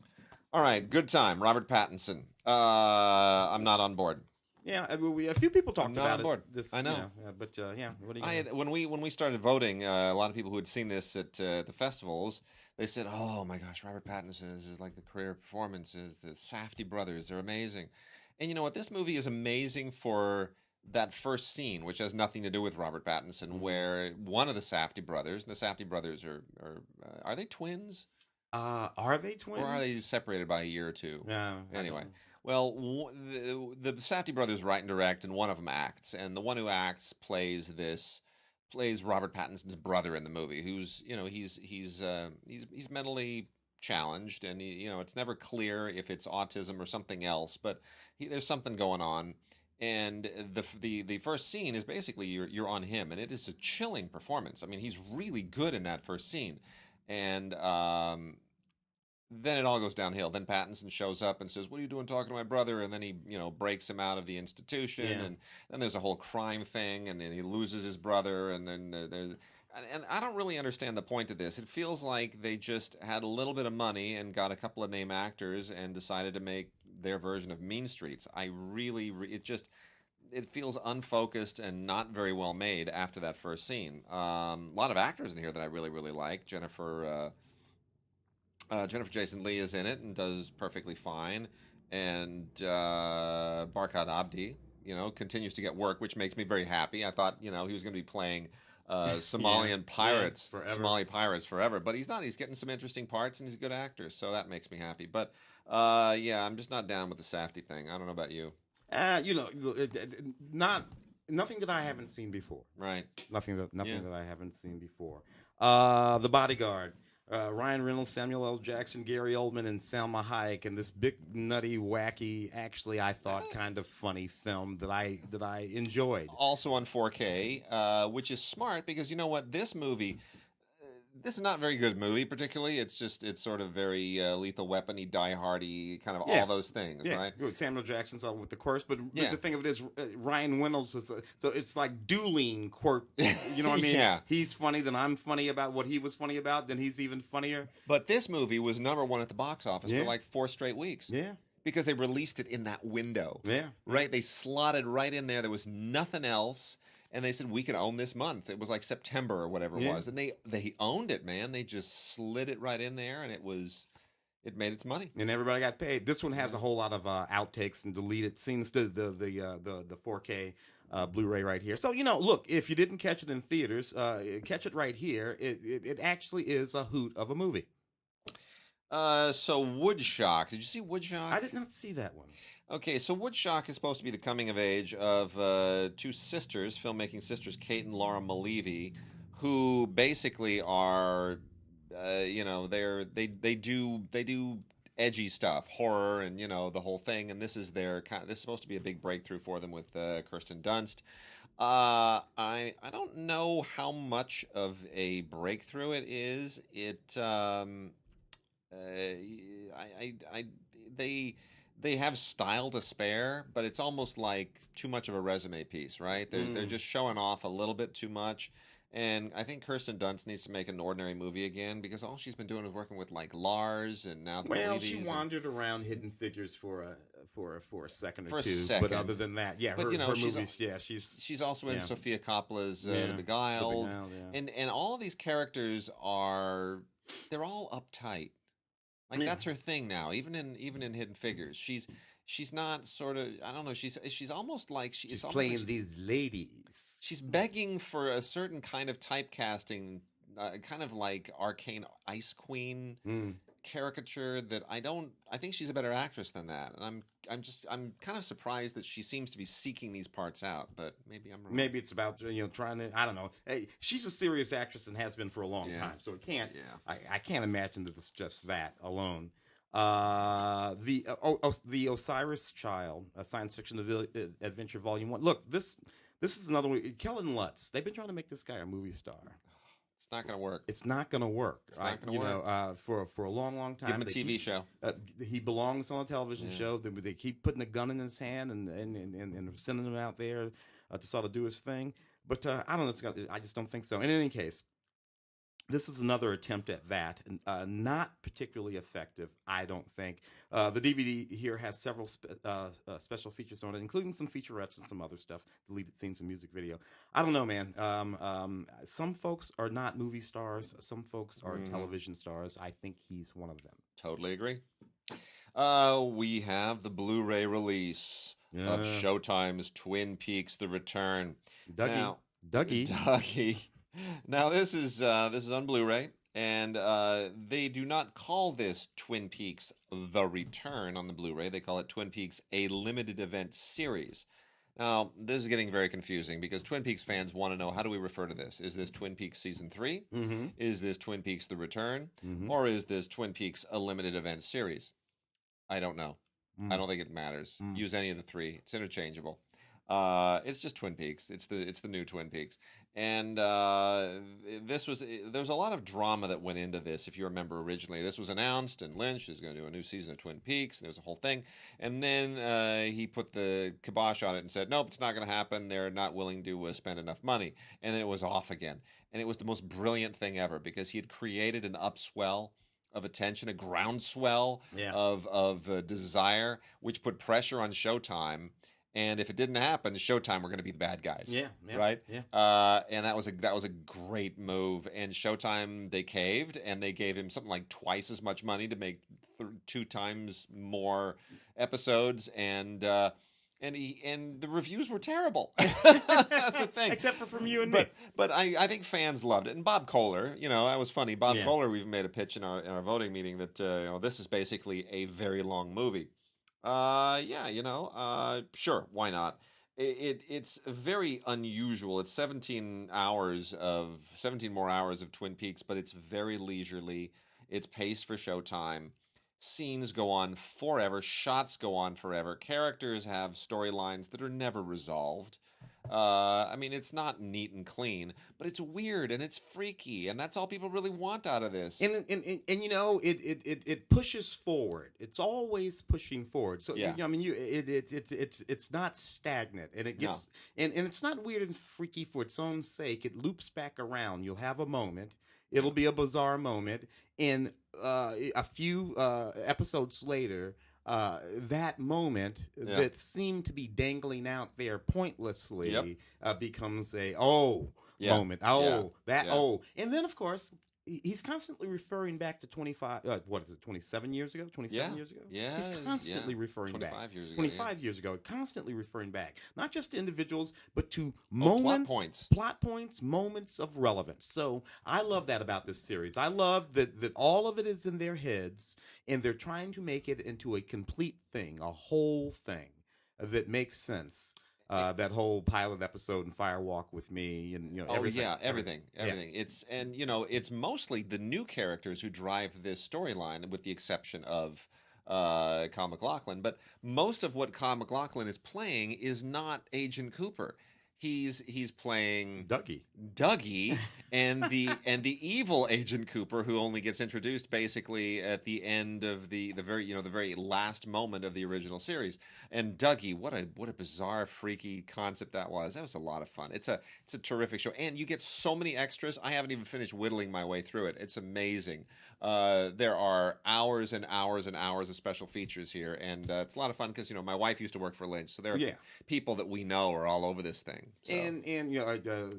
[SPEAKER 2] All right, good time. Robert Pattinson. I'm not on board.
[SPEAKER 3] Yeah, a few people talked about
[SPEAKER 2] on board.
[SPEAKER 3] it.
[SPEAKER 2] I know,
[SPEAKER 3] but what do you?
[SPEAKER 2] When we started voting, a lot of people who had seen this at the festivals, they said, "Oh my gosh, Robert Pattinson is like the career performances. The Safdie brothers, they're amazing." And you know what? This movie is amazing for that first scene, which has nothing to do with Robert Pattinson, where one of the Safdie brothers, and the Safdie brothers are they twins?
[SPEAKER 3] Are they twins?
[SPEAKER 2] Or are they separated by a year or two?
[SPEAKER 3] Yeah.
[SPEAKER 2] Anyway. Well, the Safdie brothers write and direct, and one of them acts, and the one who acts plays Robert Pattinson's brother in the movie, who's he's mentally challenged, and it's never clear if it's autism or something else, but there's something going on, and the first scene is basically you're on him, and it is a chilling performance. I mean, he's really good in that first scene, and then it all goes downhill. Then Pattinson shows up and says, "What are you doing talking to my brother?" And then he, breaks him out of the institution. Yeah. And then there's a whole crime thing, and then he loses his brother. And then and I don't really understand the point of this. It feels like they just had a little bit of money and got a couple of name actors and decided to make, their version of Mean Streets. I really, it feels unfocused and not very well made after that first scene. A lot of actors in here that I really, really like. Jennifer Jason Leigh is in it and does perfectly fine, and Barkhad Abdi, continues to get work, which makes me very happy. I thought, he was going to be playing Somalian pirates, Somali pirates forever, but he's not. He's getting some interesting parts, and he's a good actor, so that makes me happy. But I'm just not down with the Safdie thing. I don't know about you.
[SPEAKER 3] Nothing that I haven't seen before.
[SPEAKER 2] Right.
[SPEAKER 3] Nothing that I haven't seen before. The Bodyguard. Ryan Reynolds, Samuel L. Jackson, Gary Oldman, and Salma Hayek in this big, nutty, wacky, actually I thought kind of funny film that I enjoyed.
[SPEAKER 2] Also on 4K, which is smart because you know what? This movie, this is not a very good movie particularly. It's sort of very Lethal Weapon-y, Die Hard-y, kind of all those things, right?
[SPEAKER 3] Samuel Jackson's all with the quirks, but the thing of it is Ryan Reynolds is so it's like dueling quirk. You know what I mean?
[SPEAKER 2] Yeah.
[SPEAKER 3] He's funny, then I'm funny about what he was funny about, then he's even funnier.
[SPEAKER 2] But this movie was #1 at the box office for like 4 straight weeks.
[SPEAKER 3] Yeah.
[SPEAKER 2] Because they released it in that window.
[SPEAKER 3] Yeah.
[SPEAKER 2] Right? They slotted right in there. There was nothing else. And they said, we can own this month. It was like September or whatever it was. And they owned it, man. They just slid it right in there, and it made its money.
[SPEAKER 3] And everybody got paid. This one has a whole lot of outtakes and deleted scenes. The 4K Blu-ray right here. So, look, if you didn't catch it in theaters, catch it right here. It actually is a hoot of a movie.
[SPEAKER 2] So Woodshock. Did you see Woodshock?
[SPEAKER 3] I did not see that one.
[SPEAKER 2] Okay, so Woodshock is supposed to be the coming of age of 2 sisters, filmmaking sisters, Kate and Laura Malevi, who basically are, they do edgy stuff, horror, and the whole thing. And this is supposed to be a big breakthrough for them with Kirsten Dunst. I don't know how much of a breakthrough it is. They have style to spare, but it's almost like too much of a resume piece, right? They're just showing off a little bit too much. And I think Kirsten Dunst needs to make an ordinary movie again because all she's been doing is working with like Lars and now the
[SPEAKER 3] Well, she wandered around Hidden Figures for a second or two.
[SPEAKER 2] Second.
[SPEAKER 3] But other than that, her movies,
[SPEAKER 2] she's also in Sofia Coppola's The Beguiled. And all of these characters they're all uptight. Like that's her thing now. Even in Hidden Figures, she's not sort of, I don't know. She's almost like she's
[SPEAKER 3] playing
[SPEAKER 2] like
[SPEAKER 3] these ladies.
[SPEAKER 2] She's begging for a certain kind of typecasting, kind of like arcane Ice Queen caricature that I think she's a better actress than that. And I'm kind of surprised that she seems to be seeking these parts out, but maybe I'm wrong.
[SPEAKER 3] Maybe it's about trying to, I don't know. Hey, she's a serious actress and has been for a long time, so it can't. Yeah. I can't imagine that it's just that alone. The Osiris Child, a science fiction adventure volume 1. Look, this is another one. Kellen Lutz. They've been trying to make this guy a movie star.
[SPEAKER 2] It's not going to work.
[SPEAKER 3] It's not going to work.
[SPEAKER 2] It's not going to work.
[SPEAKER 3] For a long, long time.
[SPEAKER 2] Give him a TV show.
[SPEAKER 3] He belongs on a television show. They keep putting a gun in his hand and sending him out there to sort of do his thing. But I don't know. I just don't think so. In any case, this is another attempt at that. Not particularly effective, I don't think. The DVD here has several special features on it, including some featurettes and some other stuff, deleted scenes and music video. I don't know, man. Some folks are not movie stars. Some folks are television stars. I think he's one of them.
[SPEAKER 2] Totally agree. We have the Blu-ray release of Showtime's Twin Peaks: The Return.
[SPEAKER 3] Dougie.
[SPEAKER 2] Now this is on Blu-ray, and they do not call this Twin Peaks: The Return on the Blu-ray. They call it Twin Peaks: A Limited Event Series. Now this is getting very confusing because Twin Peaks fans want to know, how do we refer to this? Is this Twin Peaks Season 3? Mm-hmm. Is this Twin Peaks: The Return? Mm-hmm. Or is this Twin Peaks: A Limited Event Series? I don't know. I don't think it matters. Use any of the three. It's interchangeable. It's just Twin Peaks. It's the new Twin Peaks. And there was a lot of drama that went into this. If you remember originally, this was announced, and Lynch is going to do a new season of Twin Peaks, and there was a whole thing. And then he put the kibosh on it and said, nope, it's not going to happen. They're not willing to spend enough money. And then it was off again. And it was the most brilliant thing ever because he had created an upswell attention, a groundswell of desire, which put pressure on Showtime. And if it didn't happen, Showtime were going to be the bad guys. Right. And that was a great move. And Showtime, they caved, and they gave him something like twice as much money to make 2 times more episodes. And the reviews were terrible. That's the thing.
[SPEAKER 3] Except for from you and me.
[SPEAKER 2] But I think fans loved it. And Bob Kohler, that was funny. Bob Kohler, we've made a pitch in our voting meeting that this is basically a very long movie. Sure, why not? It's very unusual. It's 17 more hours of Twin Peaks, but it's very leisurely. It's paced for Showtime. Scenes go on forever. Shots go on forever. Characters have storylines that are never resolved. It's not neat and clean, but it's weird and it's freaky, and that's all people really want out of this.
[SPEAKER 3] And it pushes forward. It's always pushing forward. So it's not stagnant, and it gets and it's not weird and freaky for its own sake. It loops back around. You'll have a moment. It'll be a bizarre moment, and a few episodes later. That moment that seemed to be dangling out there pointlessly becomes a moment. And then of course he's constantly referring back to 27 years ago? 27 years ago?
[SPEAKER 2] Yeah.
[SPEAKER 3] He's constantly referring
[SPEAKER 2] 25
[SPEAKER 3] back.
[SPEAKER 2] Years ago,
[SPEAKER 3] 25 years ago. Constantly referring back. Not just to individuals, but to moments. Plot points, moments of relevance. So I love that about this series. I love that all of it is in their heads, and they're trying to make it into a complete thing, a whole thing that makes sense. That whole pilot episode and Firewalk with Me, and everything.
[SPEAKER 2] Everything. It's mostly the new characters who drive this storyline, with the exception of Kyle MacLachlan. But most of what Kyle MacLachlan is playing is not Agent Cooper. He's playing Dougie, and the evil Agent Cooper, who only gets introduced basically at the end of the very last moment of the original series. And Dougie, what a bizarre, freaky concept that was. That was a lot of fun. It's a terrific show, and you get so many extras. I haven't even finished whittling my way through it. It's amazing. There are hours and hours and hours of special features here, and it's a lot of fun because my wife used to work for Lynch, so there are people that we know are all over this thing. So.
[SPEAKER 3] And a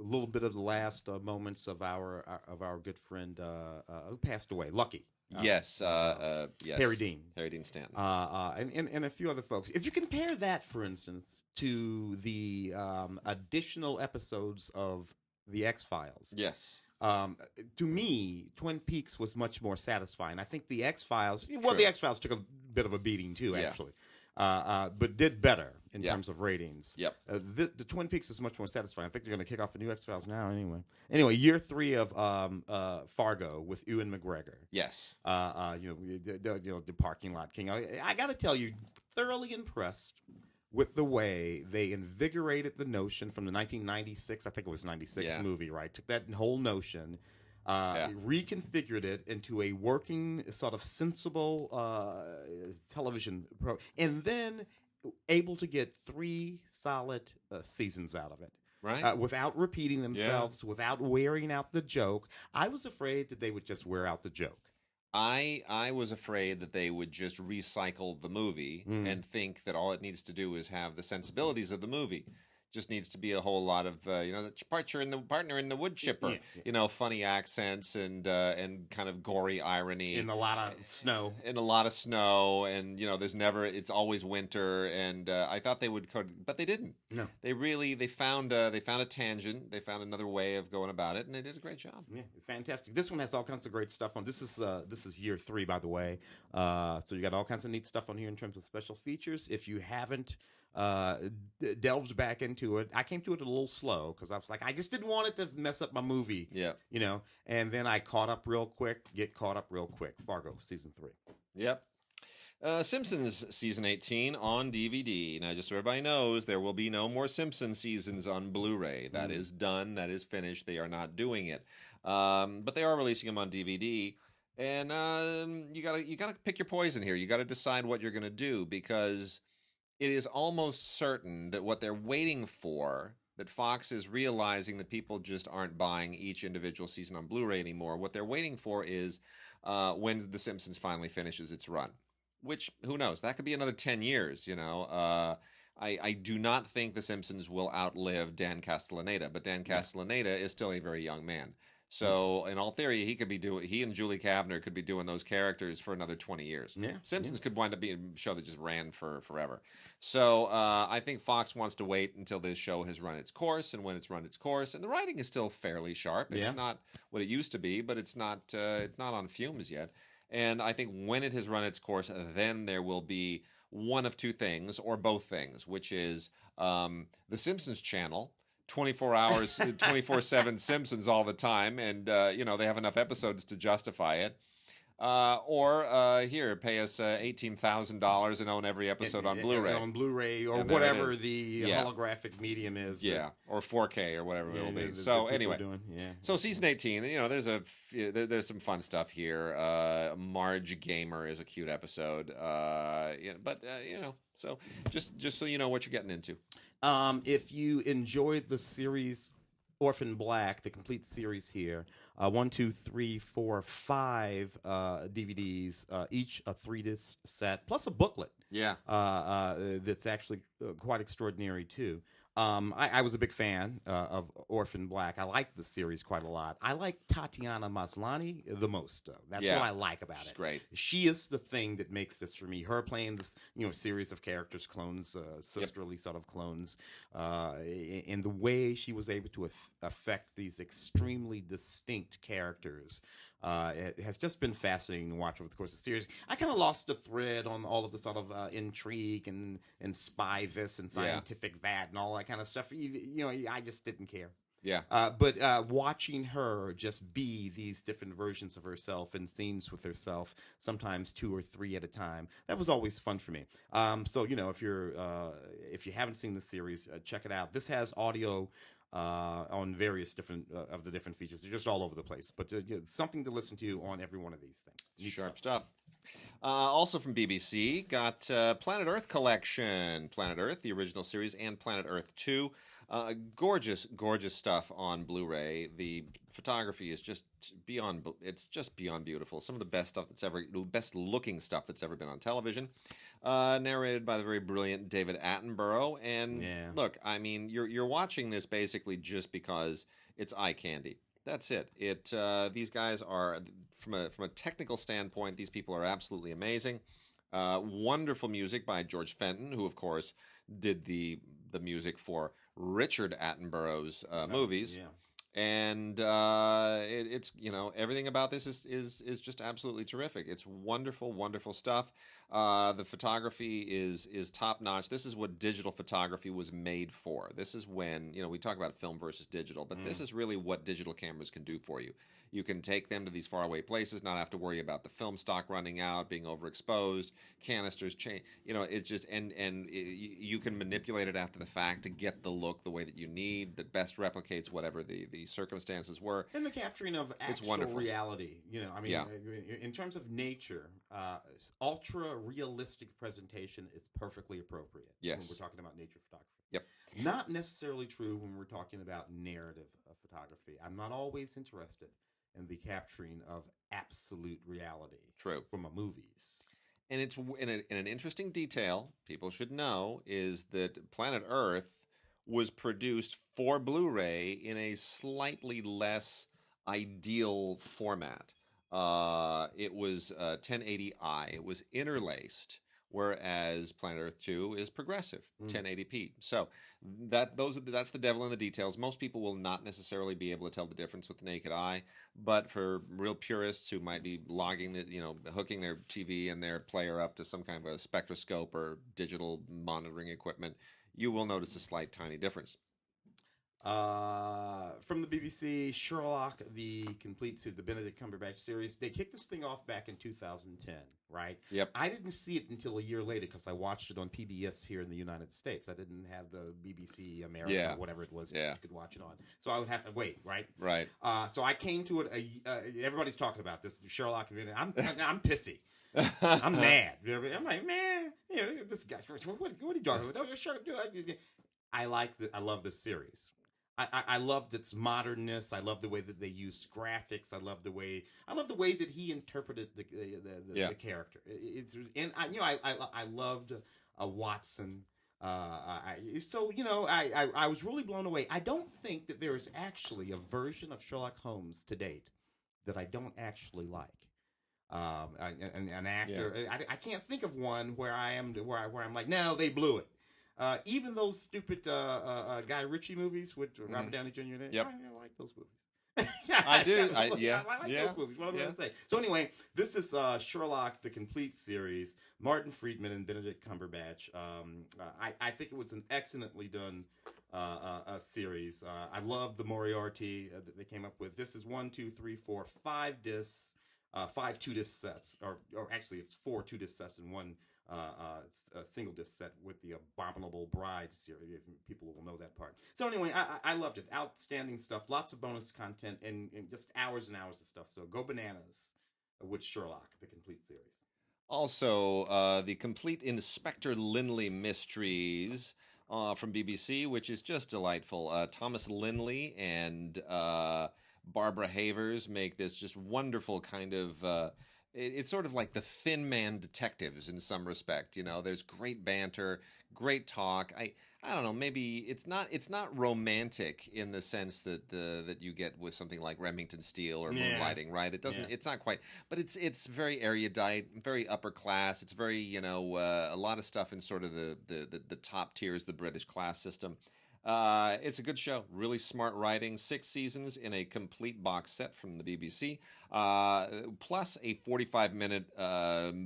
[SPEAKER 3] little bit of the last moments of our good friend who passed away, Lucky.
[SPEAKER 2] Yes.
[SPEAKER 3] Harry Dean
[SPEAKER 2] Stanton.
[SPEAKER 3] And a few other folks. If you compare that, for instance, to the additional episodes of The X-Files.
[SPEAKER 2] Yes.
[SPEAKER 3] To me, Twin Peaks was much more satisfying. I think The X-Files, The X-Files took a bit of a beating too, actually. But did better in terms of ratings.
[SPEAKER 2] Yep.
[SPEAKER 3] The Twin Peaks is much more satisfying. I think they're going to kick off a new X-Files now anyway. Year 3 of Fargo with Ewan McGregor.
[SPEAKER 2] Yes.
[SPEAKER 3] The Parking Lot King. I got to tell you, thoroughly impressed with the way they invigorated the notion from the 1996, I think it was 96 movie, right? Took that whole notion, reconfigured it into a working, sort of sensible television program, and then able to get 3 solid seasons out of it.
[SPEAKER 2] Right.
[SPEAKER 3] Without repeating themselves, without wearing out the joke. I was afraid that they would just wear out the joke.
[SPEAKER 2] I was afraid that they would just recycle the movie and think that all it needs to do is have the sensibilities of the movie. Just needs to be a whole lot of the partner in the wood chipper, funny accents and kind of gory irony,
[SPEAKER 3] in a lot of snow,
[SPEAKER 2] and it's always winter, and I thought they would, but they didn't.
[SPEAKER 3] No,
[SPEAKER 2] they found a tangent, they found another way of going about it, and they did a great job.
[SPEAKER 3] Yeah, fantastic. This one has all kinds of great stuff on. This is year 3, by the way, so you got all kinds of neat stuff on here in terms of special features. If you haven't delved back into it, I came to it a little slow because I was like, I just didn't want it to mess up my movie. And then I get caught up real quick. Fargo season 3.
[SPEAKER 2] Yep. Simpsons season 18 on DVD. Now, just so everybody knows, there will be no more Simpsons seasons on Blu-ray. That is done. That is finished. They are not doing it, but they are releasing them on DVD. And you gotta pick your poison here. You got to decide what you're gonna do, because it is almost certain that what they're waiting for that Fox is realizing that people just aren't buying each individual season on Blu-ray anymore. What they're waiting for is when The Simpsons finally finishes its run, which, who knows? That could be another 10 years, you know. I do not think The Simpsons will outlive Dan Castellaneta, but Dan Castellaneta is still a very young man. So, in all theory, he and Julie Kavner could be doing those characters for another 20 years.
[SPEAKER 3] Yeah,
[SPEAKER 2] Simpsons could wind up being a show that just ran for forever. So, I think Fox wants to wait until this show has run its course, and when it's run its course, and the writing is still fairly sharp. It's not what it used to be, but it's not on fumes yet. And I think when it has run its course, then there will be one of two things, or both things, which is The Simpsons channel, 24 hours, 24/7 Simpsons all the time, and you know, they have enough episodes to justify it. Or here, pay us $18,000 and own every episode on Blu-ray.
[SPEAKER 3] On Blu-ray or whatever the holographic medium is.
[SPEAKER 2] Yeah, or 4K or whatever it will be. So anyway, so season 18, you know, there's some fun stuff here. Marge Gamer is a cute episode. But you know, so just so you know what you're getting into.
[SPEAKER 3] If you enjoyed the series Orphan Black, the complete series here, 1, 2, 3, 4, 5 DVDs, each a 3-disc set, plus a booklet.
[SPEAKER 2] Yeah.
[SPEAKER 3] That's actually quite extraordinary too. I was a big fan of Orphan Black. I liked the series quite a lot. I like Tatiana Maslany the most, though. That's what I like about it.
[SPEAKER 2] She's great.
[SPEAKER 3] She is the thing that makes this for me. Her playing this, you know, series of characters, clones, sisterly sort of clones, and the way she was able to affect these extremely distinct characters. It has just been fascinating to watch over the course of the series. I kind of lost the thread on all of the sort of intrigue and spy this and scientific that and all that kind of stuff. You know, I just didn't care.
[SPEAKER 2] Yeah.
[SPEAKER 3] But watching her just be these different versions of herself in scenes with herself, sometimes 2 or 3 at a time, that was always fun for me. So, you know, if you haven't seen the series, check it out. This has audio on various different of the different features. They're just all over the place, but something to listen to on every one of these things.
[SPEAKER 2] Sharp stuff. Also from BBC, got Planet Earth Collection. Planet Earth, the original series, and Planet Earth 2. Gorgeous, gorgeous stuff on Blu-ray. The photography is just beyond beautiful. Some of the best looking stuff that's ever been on television. Narrated by the very brilliant David Attenborough. And look, I mean, you're watching this basically just because it's eye candy. That's it. These guys are, from a technical standpoint, these people are absolutely amazing. Wonderful music by George Fenton, who of course did the music for Richard Attenborough's movies. Yeah. And it's, you know, everything about this is just absolutely terrific. It's wonderful, wonderful stuff. The photography is top notch. This is what digital photography was made for. This is when, you know, we talk about film versus digital, but this is really what digital cameras can do for you. You can take them to these faraway places, not have to worry about the film stock running out, being overexposed, canisters change. You know, it's just you can manipulate it after the fact to get the look the way that you need that best replicates whatever the circumstances were.
[SPEAKER 3] And the capturing of actual reality. You know, I mean, in terms of nature, ultra realistic presentation is perfectly appropriate.
[SPEAKER 2] Yes.
[SPEAKER 3] When we're talking about nature photography.
[SPEAKER 2] Yep.
[SPEAKER 3] Not necessarily true when we're talking about narrative photography. I'm not always interested in the capturing of absolute reality.
[SPEAKER 2] True.
[SPEAKER 3] From a movies.
[SPEAKER 2] And it's in an interesting detail people should know is that Planet Earth was produced for Blu-ray in a slightly less ideal format. It was 1080i. It was interlaced, whereas Planet Earth 2 is progressive, 1080p. So that's the devil in the details. Most people will not necessarily be able to tell the difference with the naked eye, but for real purists who might be hooking their TV and their player up to some kind of a spectroscope or digital monitoring equipment, you will notice a slight tiny difference.
[SPEAKER 3] From the BBC, Sherlock, the Benedict Cumberbatch series. They kicked this thing off back in 2010, right?
[SPEAKER 2] Yep.
[SPEAKER 3] I didn't see it until a year later because I watched it on PBS here in the United States. I didn't have the BBC America, or whatever it was, you could watch it on. So I would have to wait, right?
[SPEAKER 2] Right.
[SPEAKER 3] So I came to it. Everybody's talking about this Sherlock. I'm pissy. I'm mad. I'm like, man, this guy. What are you talking about? I love this series. I loved its modernness. I love the way that they used graphics. I love the way that he interpreted the character. I loved Watson. I was really blown away. I don't think that there is actually a version of Sherlock Holmes to date that I don't actually like. An actor, I can't think of one where I'm like, no, they blew it. Even those stupid Guy Ritchie movies with Robert Downey Jr. in it, I like those movies.
[SPEAKER 2] I do. I like
[SPEAKER 3] those movies. What am I going to say? So anyway, this is Sherlock, the complete series. Martin Friedman and Benedict Cumberbatch. I think it was an excellently done series. I love the Moriarty that they came up with. This is 5 discs. 5 2-disc sets, or actually it's 4 2-disc sets and one single disc set with the Abominable Bride series. People will know that part. So anyway, I loved it. Outstanding stuff. Lots of bonus content and just hours and hours of stuff. So go bananas with Sherlock, the complete series.
[SPEAKER 2] Also, the complete Inspector Lynley mysteries from BBC, which is just delightful. Thomas Lynley and Barbara Havers make this just wonderful kind of it's sort of like the Thin Man detectives in some respect. There's great banter, great talk. I don't know, maybe it's not romantic in the sense that you get with something like Remington Steele or Moonlighting, right? It doesn't it's not quite, but it's very erudite, very upper class. It's very, a lot of stuff in sort of the top tiers, the British class system. It's a good show. Really smart writing. 6 seasons in a complete box set from the BBC, plus a 45-minute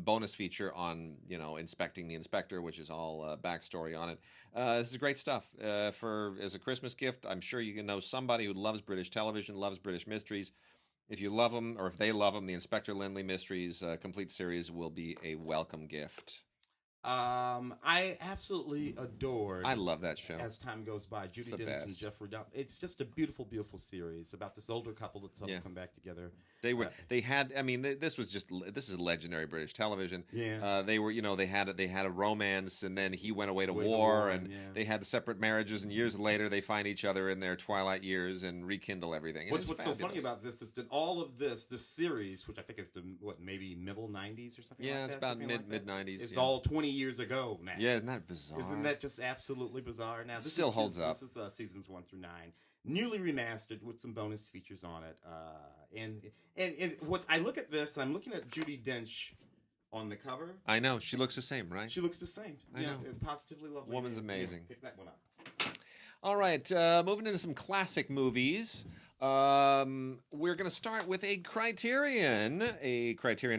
[SPEAKER 2] bonus feature on inspecting the inspector, which is all backstory on it. This is great stuff as a Christmas gift. I'm sure you can know somebody who loves British television, loves British mysteries. If you love them, or if they love them, the Inspector Lynley Mysteries complete series will be a welcome gift.
[SPEAKER 3] I absolutely adored.
[SPEAKER 2] I love that show.
[SPEAKER 3] As time goes by, Judi Dench and Jeffrey Dahmer. It's just a beautiful, beautiful series about this older couple that's come back together.
[SPEAKER 2] This is legendary British television. Yeah. They were, they had a romance, and then he went away to war, and they had separate marriages, and years later they find each other in their twilight years and rekindle everything.
[SPEAKER 3] What's so funny about this is that all of this series, which I think is maybe middle 90s or something.
[SPEAKER 2] Yeah, it's about mid 90s.
[SPEAKER 3] It's all 20 years ago now.
[SPEAKER 2] Yeah, isn't that bizarre?
[SPEAKER 3] Isn't that just absolutely bizarre? Now this
[SPEAKER 2] still holds up.
[SPEAKER 3] This is seasons 1 through 9, newly remastered with some bonus features on it. And what I look at this, I'm looking at Judi Dench on the cover.
[SPEAKER 2] I know she looks the same, right?
[SPEAKER 3] She looks the same.
[SPEAKER 2] I know.
[SPEAKER 3] Positively lovely.
[SPEAKER 2] Woman's amazing.
[SPEAKER 3] Pick that one up.
[SPEAKER 2] All right, moving into some classic movies. We're going to start with a Criterion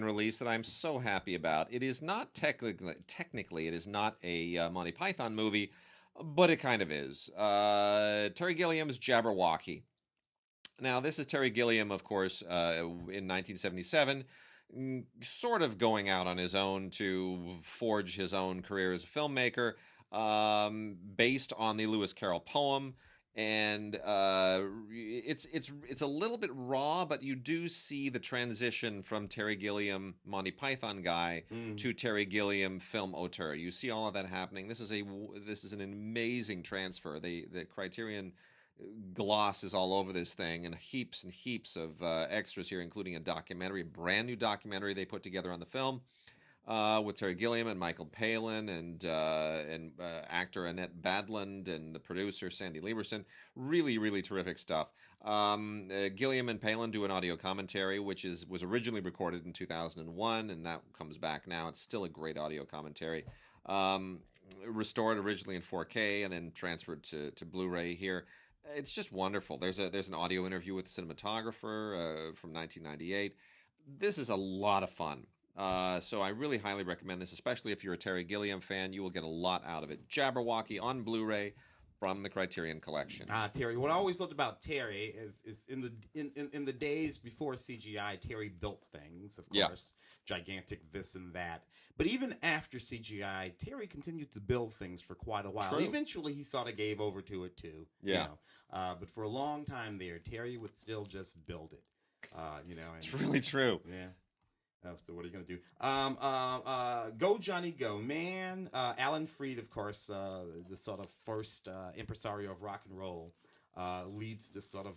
[SPEAKER 2] release that I'm so happy about. It is not technically, it is not a Monty Python movie, but it kind of is. Terry Gilliam's Jabberwocky. Now, this is Terry Gilliam, of course, in 1977, sort of going out on his own to forge his own career as a filmmaker, based on the Lewis Carroll poem. And it's a little bit raw, but you do see the transition from Terry Gilliam, Monty Python guy, to Terry Gilliam, film auteur. You see all of that happening. This is an amazing transfer. The Criterion gloss is all over this thing, and heaps of extras here, including a documentary, a brand new documentary they put together on the film. With Terry Gilliam and Michael Palin and actor Annette Badland and the producer Sandy Lieberson. Really, really terrific stuff. Gilliam and Palin do an audio commentary, which was originally recorded in 2001, and that comes back now. It's still a great audio commentary. Restored originally in 4K and then transferred to Blu-ray here. It's just wonderful. There's an audio interview with the cinematographer from 1998. This is a lot of fun. So I really highly recommend this, especially if you're a Terry Gilliam fan. You will get a lot out of it. Jabberwocky on Blu-ray from the Criterion Collection.
[SPEAKER 3] Terry. What I always loved about Terry is in the days before CGI, Terry built things, of course, gigantic this and that. But even after CGI, Terry continued to build things for quite a while.
[SPEAKER 2] True.
[SPEAKER 3] Eventually, he sort of gave over to it too.
[SPEAKER 2] Yeah.
[SPEAKER 3] But for a long time there, Terry would still just build it.
[SPEAKER 2] It's really true.
[SPEAKER 3] Yeah. So what are you going to do? Go Johnny Go, man. Alan Freed, of course, the sort of first impresario of rock and roll, leads this sort of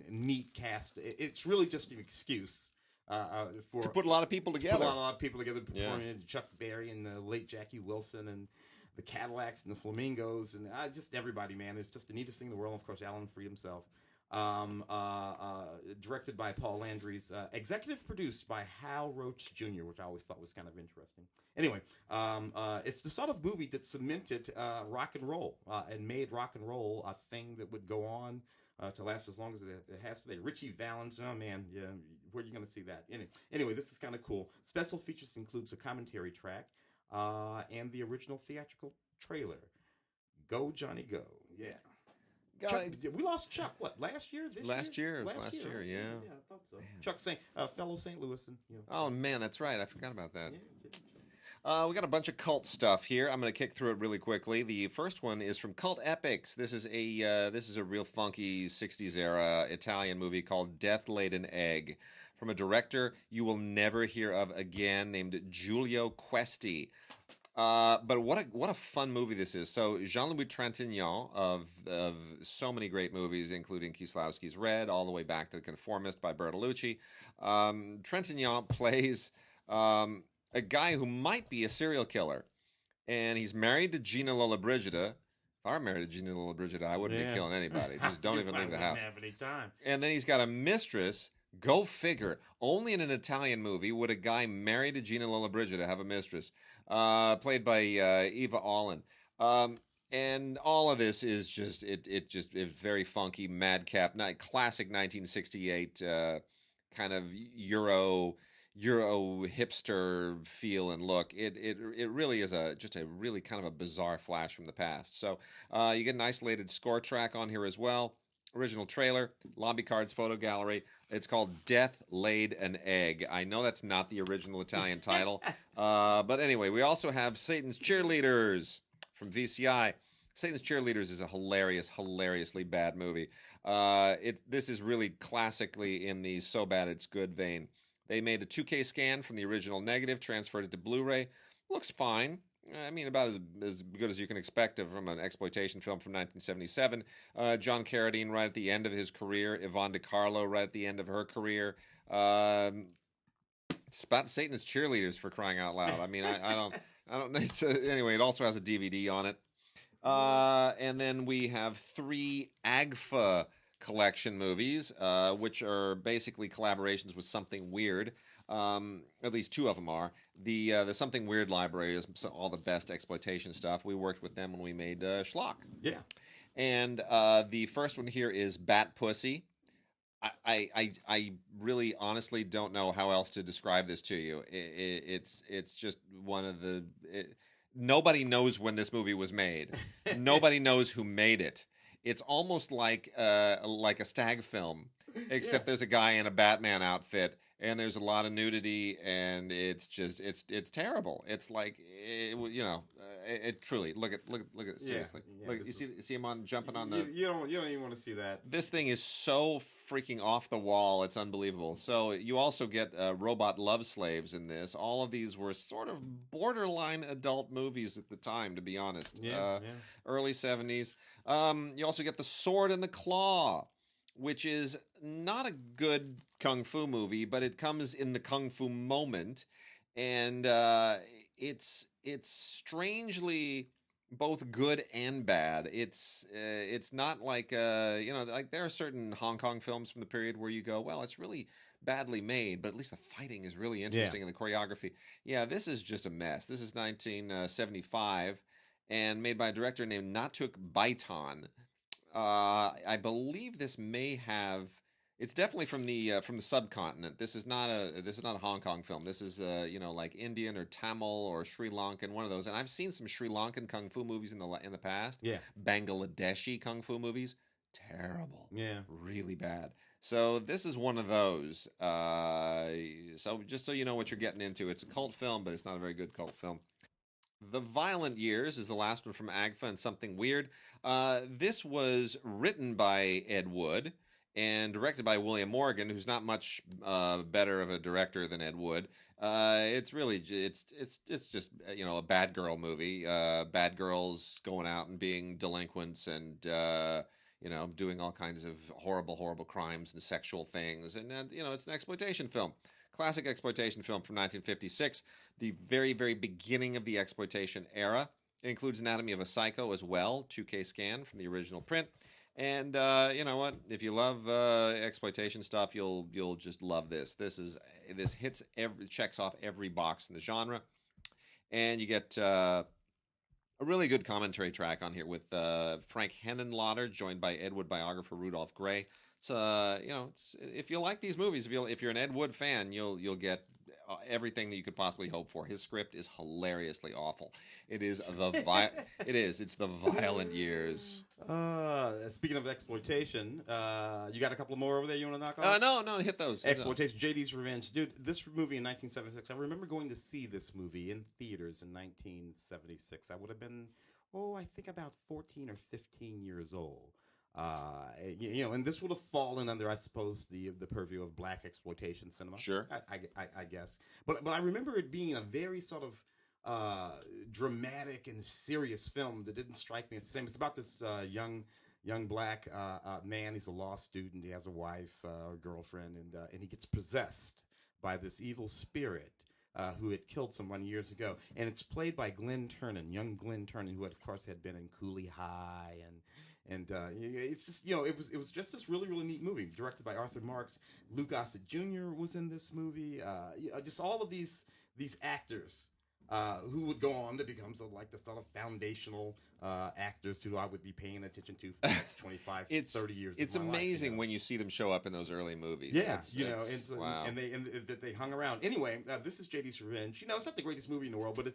[SPEAKER 3] neat cast. It's really just an excuse for
[SPEAKER 2] to put a lot of people together.
[SPEAKER 3] Put a lot of people together, performing Chuck Berry and the late Jackie Wilson and the Cadillacs and the Flamingos and just everybody, man. It's just the neatest thing in the world. And of course, Alan Freed himself. Directed by Paul Landry's, executive produced by Hal Roach Jr., which I always thought was kind of interesting. Anyway, it's the sort of movie that cemented rock and roll and made rock and roll a thing that would go on to last as long as it has today. Richie Valens, oh man, yeah, where are you going to see that? Anyway, this is kind of cool. Special features includes a commentary track and the original theatrical trailer. Go Johnny Go, yeah. Chuck, we lost Chuck. What, last year?
[SPEAKER 2] Last year, yeah.
[SPEAKER 3] Yeah, I thought so. Chuck, fellow St. Louis, and
[SPEAKER 2] Oh man, that's right. I forgot about that. We got a bunch of cult stuff here. I'm going to kick through it really quickly. The first one is from Cult Epics. This is a real funky '60s era Italian movie called Death Laid an Egg, from a director you will never hear of again, named Giulio Questi. But what a fun movie this is. So Jean-Louis Trintignant of so many great movies, including Kieslowski's Red, all the way back to The Conformist by Bertolucci. Trintignant plays a guy who might be a serial killer, and he's married to Gina Lollobrigida. If I were married to Gina Lollobrigida, I wouldn't be killing anybody. Just don't even leave the house.
[SPEAKER 3] Have any time.
[SPEAKER 2] And then he's got a mistress. Go figure. Only in an Italian movie would a guy married to Gina Lollobrigida have a mistress. Played by Eva Allen. And all of this is just it's very funky, madcap, classic 1968 kind of Euro hipster feel and look. It really is just a really kind of a bizarre flash from the past. So you get an isolated score track on here as well. Original trailer, lobby cards, photo gallery. It's called Death Laid an Egg. I know that's not the original Italian title. But anyway, we also have Satan's Cheerleaders from VCI. Satan's Cheerleaders is a hilariously bad movie. This is really classically in the so bad it's good vein. They made a 2K scan from the original negative, transferred it to Blu-ray. Looks fine. I mean, about as good as you can expect from an exploitation film from 1977. John Carradine right at the end of his career. Yvonne DiCarlo right at the end of her career. It's about Satan's Cheerleaders, for crying out loud. I mean, I don't know. Anyway, it also has a DVD on it. And then we have 3 AGFA collection movies, which are basically collaborations with Something Weird. At least 2 of them are. The Something Weird library is all the best exploitation stuff. We worked with them when we made Schlock.
[SPEAKER 3] Yeah.
[SPEAKER 2] And the first one here is Bat Pussy. I really honestly don't know how else to describe this to you. It's just one of the... nobody knows when this movie was made. Nobody knows who made it. It's almost like a stag film, except there's a guy in a Batman outfit, and there's a lot of nudity, and it's just terrible. It's like it truly look at it seriously. Look, you see him jumping on the.
[SPEAKER 3] You don't even want to see that.
[SPEAKER 2] This thing is so freaking off the wall. It's unbelievable. So you also get robot love slaves in this. All of these were sort of borderline adult movies at the time, to be honest. Early 70s. You also get The Sword and the Claw, which is not a good kung fu movie, but it comes in the kung fu moment, and it's strangely both good and bad. It's not like like there are certain Hong Kong films from the period where you go, well, it's really badly made, but at least the fighting is really interesting and the choreography. Yeah, this is just a mess. This is 1975 and made by a director named Natuk Baitan. I believe this may have. It's definitely from the subcontinent. This is not a Hong Kong film. This is like Indian or Tamil or Sri Lankan, one of those. And I've seen some Sri Lankan kung fu movies in the past.
[SPEAKER 3] Yeah.
[SPEAKER 2] Bangladeshi kung fu movies, terrible.
[SPEAKER 3] Yeah.
[SPEAKER 2] Really bad. So this is one of those. So just so you know what you're getting into, it's a cult film, but it's not a very good cult film. The Violent Years is the last one from AGFA and Something Weird. This was written by Ed Wood and directed by William Morgan, who's not much better of a director than Ed Wood. It's really it's just a bad girl movie. Bad girls going out and being delinquents and doing all kinds of horrible crimes and sexual things. And it's an exploitation film. Classic exploitation film from 1956, the very, very beginning of the exploitation era. It includes Anatomy of a Psycho as well, 2K scan from the original print. And you know what? If you love exploitation stuff, you'll just love this. This checks off every box in the genre, and you get a really good commentary track on here with Frank Henenlotter, joined by Ed Wood biographer Rudolph Gray. It's if you like these movies, if you're an Ed Wood fan, you'll get everything that you could possibly hope for. His script is hilariously awful. It is it's the violent years.
[SPEAKER 3] Speaking of exploitation, you got a couple more over there you want to knock off?
[SPEAKER 2] No, hit those.
[SPEAKER 3] Exploitation, JD's Revenge. Dude, this movie in 1976, I remember going to see this movie in theaters in 1976. I would have been, I think about 14 or 15 years old. And this would have fallen under, I suppose, the purview of black exploitation cinema.
[SPEAKER 2] Sure,
[SPEAKER 3] I guess. But I remember it being a very sort of dramatic and serious film that didn't strike me as the same. It's about this young black man. He's a law student. He has a wife or girlfriend, and he gets possessed by this evil spirit. Who had killed someone years ago, and it's played by Glenn Turner, young Glenn Turner, who of course had been in Cooley High, and it's just it was just this really neat movie directed by Arthur Marks. Lou Gossett Jr. was in this movie. Just all of these actors who would go on to become sort of foundational actors who I would be paying attention to for the next 25, 30 years.
[SPEAKER 2] It's
[SPEAKER 3] of my
[SPEAKER 2] amazing
[SPEAKER 3] life,
[SPEAKER 2] when you see them show up in those early movies.
[SPEAKER 3] Yeah,
[SPEAKER 2] wow.
[SPEAKER 3] and they hung around. Anyway, this is JD's Revenge. It's not the greatest movie in the world, but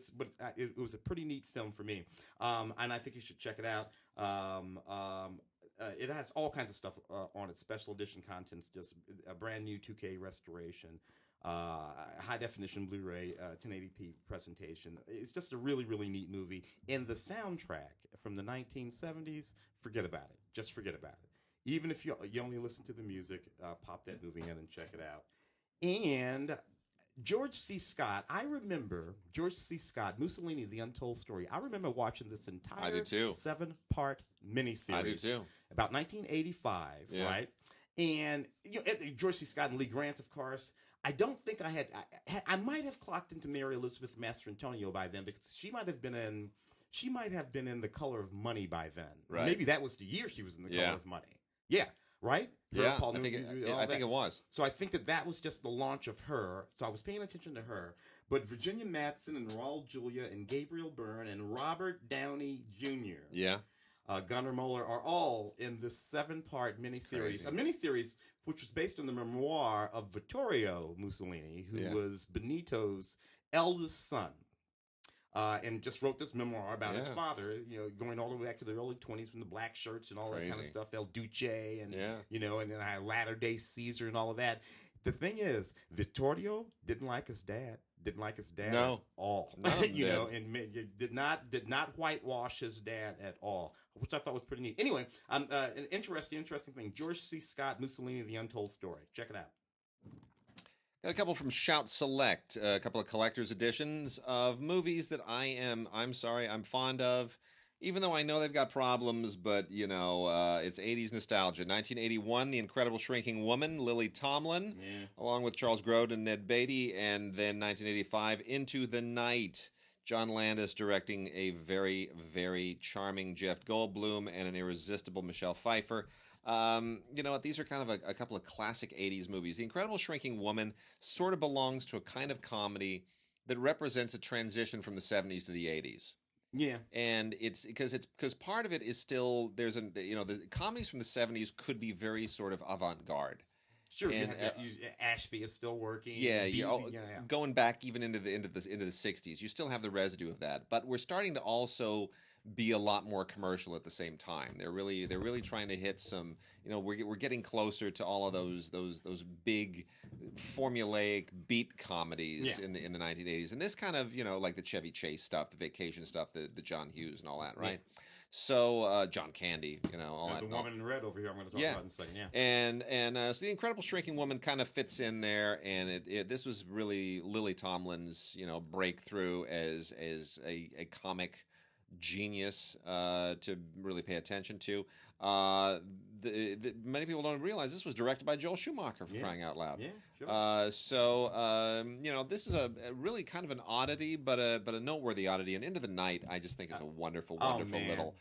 [SPEAKER 3] it was a pretty neat film for me, and I think you should check it out. It has all kinds of stuff on it. Special edition contents, just a brand new 2K restoration. High definition Blu-ray 1080p presentation. It's just a really neat movie. And the soundtrack from the 1970s, forget about it. Just forget about it. Even if you only listen to the music, pop that movie in and check it out. And George C. Scott, I remember George C. Scott, Mussolini, The Untold Story. I remember watching this entire 7-part miniseries.
[SPEAKER 2] I do too.
[SPEAKER 3] About 1985, right? And George C. Scott and Lee Grant, of course. I don't think I might have clocked into Mary Elizabeth Mastrantonio by then, because she might have been in The Color of Money by then.
[SPEAKER 2] Right.
[SPEAKER 3] Maybe that was the year she was in The Color of Money. Yeah, right?
[SPEAKER 2] Yeah, I think it was.
[SPEAKER 3] So I think that was just the launch of her. So I was paying attention to her. But Virginia Madsen and Raul Julia and Gabriel Byrne and Robert Downey Jr.
[SPEAKER 2] Yeah.
[SPEAKER 3] Gunnar Moeller are all in this 7-part miniseries. A miniseries which was based on the memoir of Vittorio Mussolini, who was Benito's eldest son. And just wrote this memoir about his father, going all the way back to the early 20s, from the black shirts and all that kind of stuff, El Duce, and, and then Latter-day Caesar and all of that. The thing is, Vittorio didn't like his dad. At all. And did not whitewash his dad at all, which I thought was pretty neat. Anyway, an interesting thing. George C. Scott, Mussolini, The Untold Story. Check it out.
[SPEAKER 2] Got a couple from Shout Select, a couple of collector's editions of movies that I'm fond of, even though I know they've got problems, but, it's 80s nostalgia. 1981, The Incredible Shrinking Woman, Lily Tomlin, along with Charles Grodin and Ned Beatty, and then 1985, Into the Night, John Landis directing a very, very charming Jeff Goldblum and an irresistible Michelle Pfeiffer. These are kind of a couple of classic 80s movies. The Incredible Shrinking Woman sort of belongs to a kind of comedy that represents a transition from the 70s to the 80s.
[SPEAKER 3] Yeah,
[SPEAKER 2] and it's because part of it is still the comedies from the 70s could be very sort of avant-garde.
[SPEAKER 3] Sure, and Ashby is still working.
[SPEAKER 2] Yeah, going back even into the 60s, you still have the residue of that. But we're starting to also be a lot more commercial at the same time. They're really trying to hit some. We're getting closer to all of those big formulaic beat comedies in the 1980s, and this kind of like the Chevy Chase stuff, the vacation stuff, the John Hughes and all that, right? Yeah. So John Candy, all that.
[SPEAKER 3] The woman in red over here, I'm going to talk about in a second. Yeah,
[SPEAKER 2] and so the Incredible Shrinking Woman kind of fits in there, and this was really Lily Tomlin's breakthrough as a comic genius to really pay attention to. Many people don't realize this was directed by Joel Schumacher, for crying out loud.
[SPEAKER 3] Yeah, sure.
[SPEAKER 2] This is a really kind of an oddity, but a noteworthy oddity. And Into the Night, I just think is a wonderful little.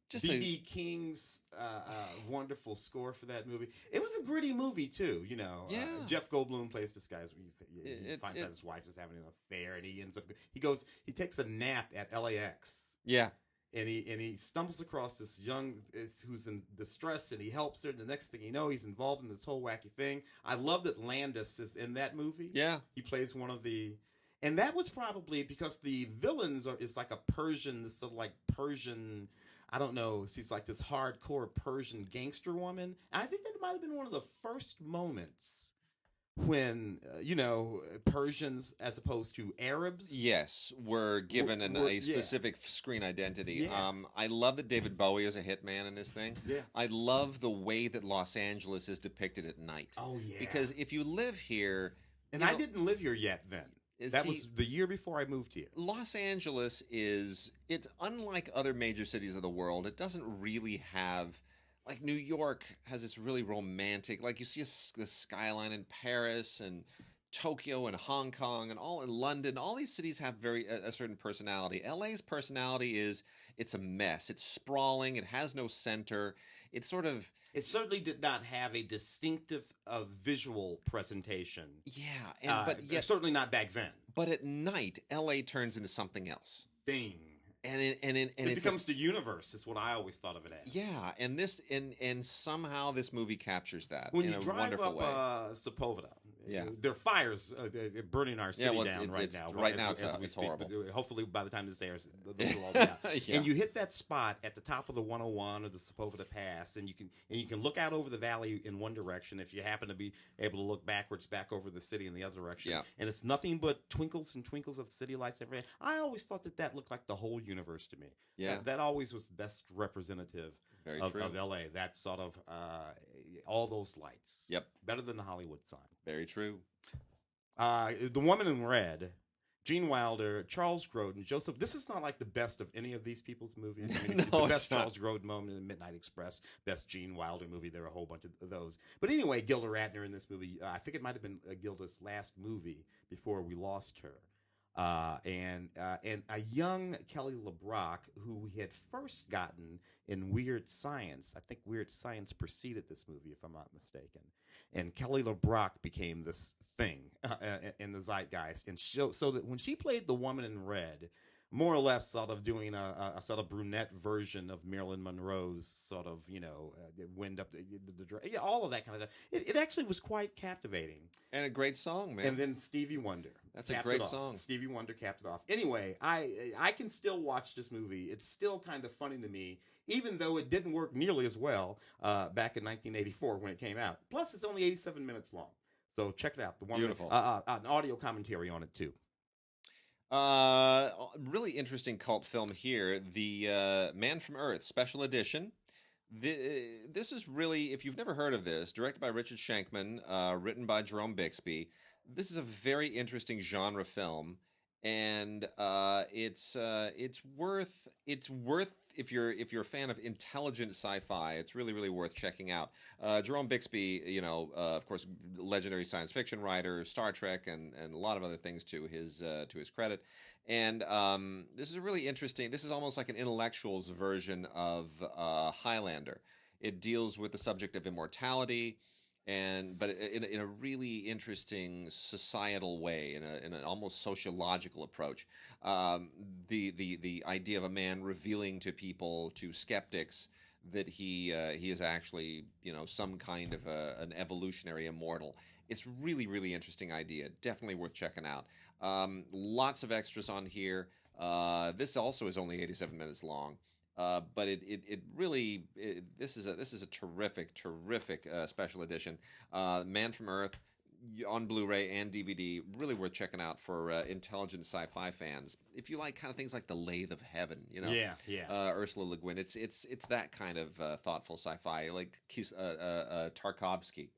[SPEAKER 2] Just
[SPEAKER 3] B.B. King's wonderful score for that movie. It was a gritty movie too,
[SPEAKER 2] Yeah.
[SPEAKER 3] Jeff Goldblum plays this guy. He finds out his wife is having an affair, and he takes a nap at LAX.
[SPEAKER 2] Yeah.
[SPEAKER 3] And he stumbles across this young who's in distress, and he helps her. And the next thing you know, he's involved in this whole wacky thing. I love that Landis is in that movie.
[SPEAKER 2] Yeah,
[SPEAKER 3] he plays one of the, and that was probably because the villains is like a Persian, this sort of like Persian. I don't know. She's like this hardcore Persian gangster woman. And I think that might have been one of the first moments when Persians as opposed to Arabs
[SPEAKER 2] were given a specific screen identity. I love that David Bowie is a hitman in this thing. I love the way that Los Angeles is depicted at night. Because if you live here,
[SPEAKER 3] and I didn't live here yet then. That was the year before I moved here.
[SPEAKER 2] Los Angeles it's unlike other major cities of the world. It doesn't really have, like New York has this really romantic, like you see the skyline in Paris and Tokyo and Hong Kong and all in London. All these cities have a certain personality. LA's personality it's a mess. It's sprawling. It has no center. It
[SPEAKER 3] certainly did not have a distinctive visual presentation.
[SPEAKER 2] Yeah, but
[SPEAKER 3] certainly not back then.
[SPEAKER 2] But at night, LA turns into something else.
[SPEAKER 3] Ding.
[SPEAKER 2] And it
[SPEAKER 3] becomes the universe. Is what I always thought of it as.
[SPEAKER 2] Yeah, and somehow this movie captures that
[SPEAKER 3] when
[SPEAKER 2] in
[SPEAKER 3] you
[SPEAKER 2] a
[SPEAKER 3] drive
[SPEAKER 2] wonderful
[SPEAKER 3] up
[SPEAKER 2] way.
[SPEAKER 3] Sepulveda.
[SPEAKER 2] Yeah,
[SPEAKER 3] there are fires burning our city down right now.
[SPEAKER 2] Right now, it's horrible.
[SPEAKER 3] But hopefully, by the time this airs, those will all be out. And you hit that spot at the top of the 101 or the Sepulveda Pass, and you can look out over the valley in one direction if you happen to be able to look backwards back over the city in the other direction. Yeah. And it's nothing but twinkles and twinkles of city lights everywhere. I always thought that looked like the whole universe to me.
[SPEAKER 2] Yeah,
[SPEAKER 3] that always was best representative of LA. That sort of all those lights.
[SPEAKER 2] Yep,
[SPEAKER 3] better than the Hollywood sign.
[SPEAKER 2] Very true.
[SPEAKER 3] The Woman in Red, Gene Wilder, Charles Grodin, Joseph. This is not like the best of any of these people's movies. I mean,
[SPEAKER 2] no,
[SPEAKER 3] the best Charles Grodin moment in Midnight Express, best Gene Wilder movie. There are a whole bunch of those. But anyway, Gilda Radner in this movie. I think it might have been Gilda's last movie before we lost her. And a young Kelly LeBrock, who we had first gotten in Weird Science. I think Weird Science preceded this movie, if I'm not mistaken. And Kelly LeBrock became this thing in the zeitgeist. And so that when she played the Woman in Red, more or less sort of doing a sort of brunette version of Marilyn Monroe's sort of, wind up the all of that kind of stuff. It actually was quite captivating.
[SPEAKER 2] And a great song, man.
[SPEAKER 3] And then Stevie Wonder.
[SPEAKER 2] That's a great song.
[SPEAKER 3] Stevie Wonder capped it off. Anyway, I can still watch this movie. It's still kind of funny to me, even though it didn't work nearly as well back in 1984 when it came out. Plus, it's only 87 minutes long. So check it out. The one
[SPEAKER 2] Beautiful.
[SPEAKER 3] An audio commentary on it, too.
[SPEAKER 2] Really interesting cult film here. The Man from Earth special edition. This is really, if you've never heard of this, directed by Richard Shankman, written by Jerome Bixby. This is a very interesting genre film, and it's worth if you're a fan of intelligent sci-fi, it's really worth checking out. Jerome Bixby, of course, legendary science fiction writer, Star Trek, and a lot of other things to his credit. And this is really interesting. This is almost like an intellectual's version of Highlander. It deals with the subject of immortality, but in a really interesting societal way, in an almost sociological approach. The idea of a man revealing to people, to skeptics, that he is actually some kind of an evolutionary immortal. It's really interesting idea. Definitely worth checking out. Lots of extras on here. This also is only 87 minutes long. But it really this is a terrific special edition. Man from Earth, on Blu-ray and DVD, really worth checking out for intelligent sci-fi fans. If you like kind of things like The Lathe of Heaven, you know, Ursula Le Guin, it's that kind of thoughtful sci-fi, like Tarkovsky,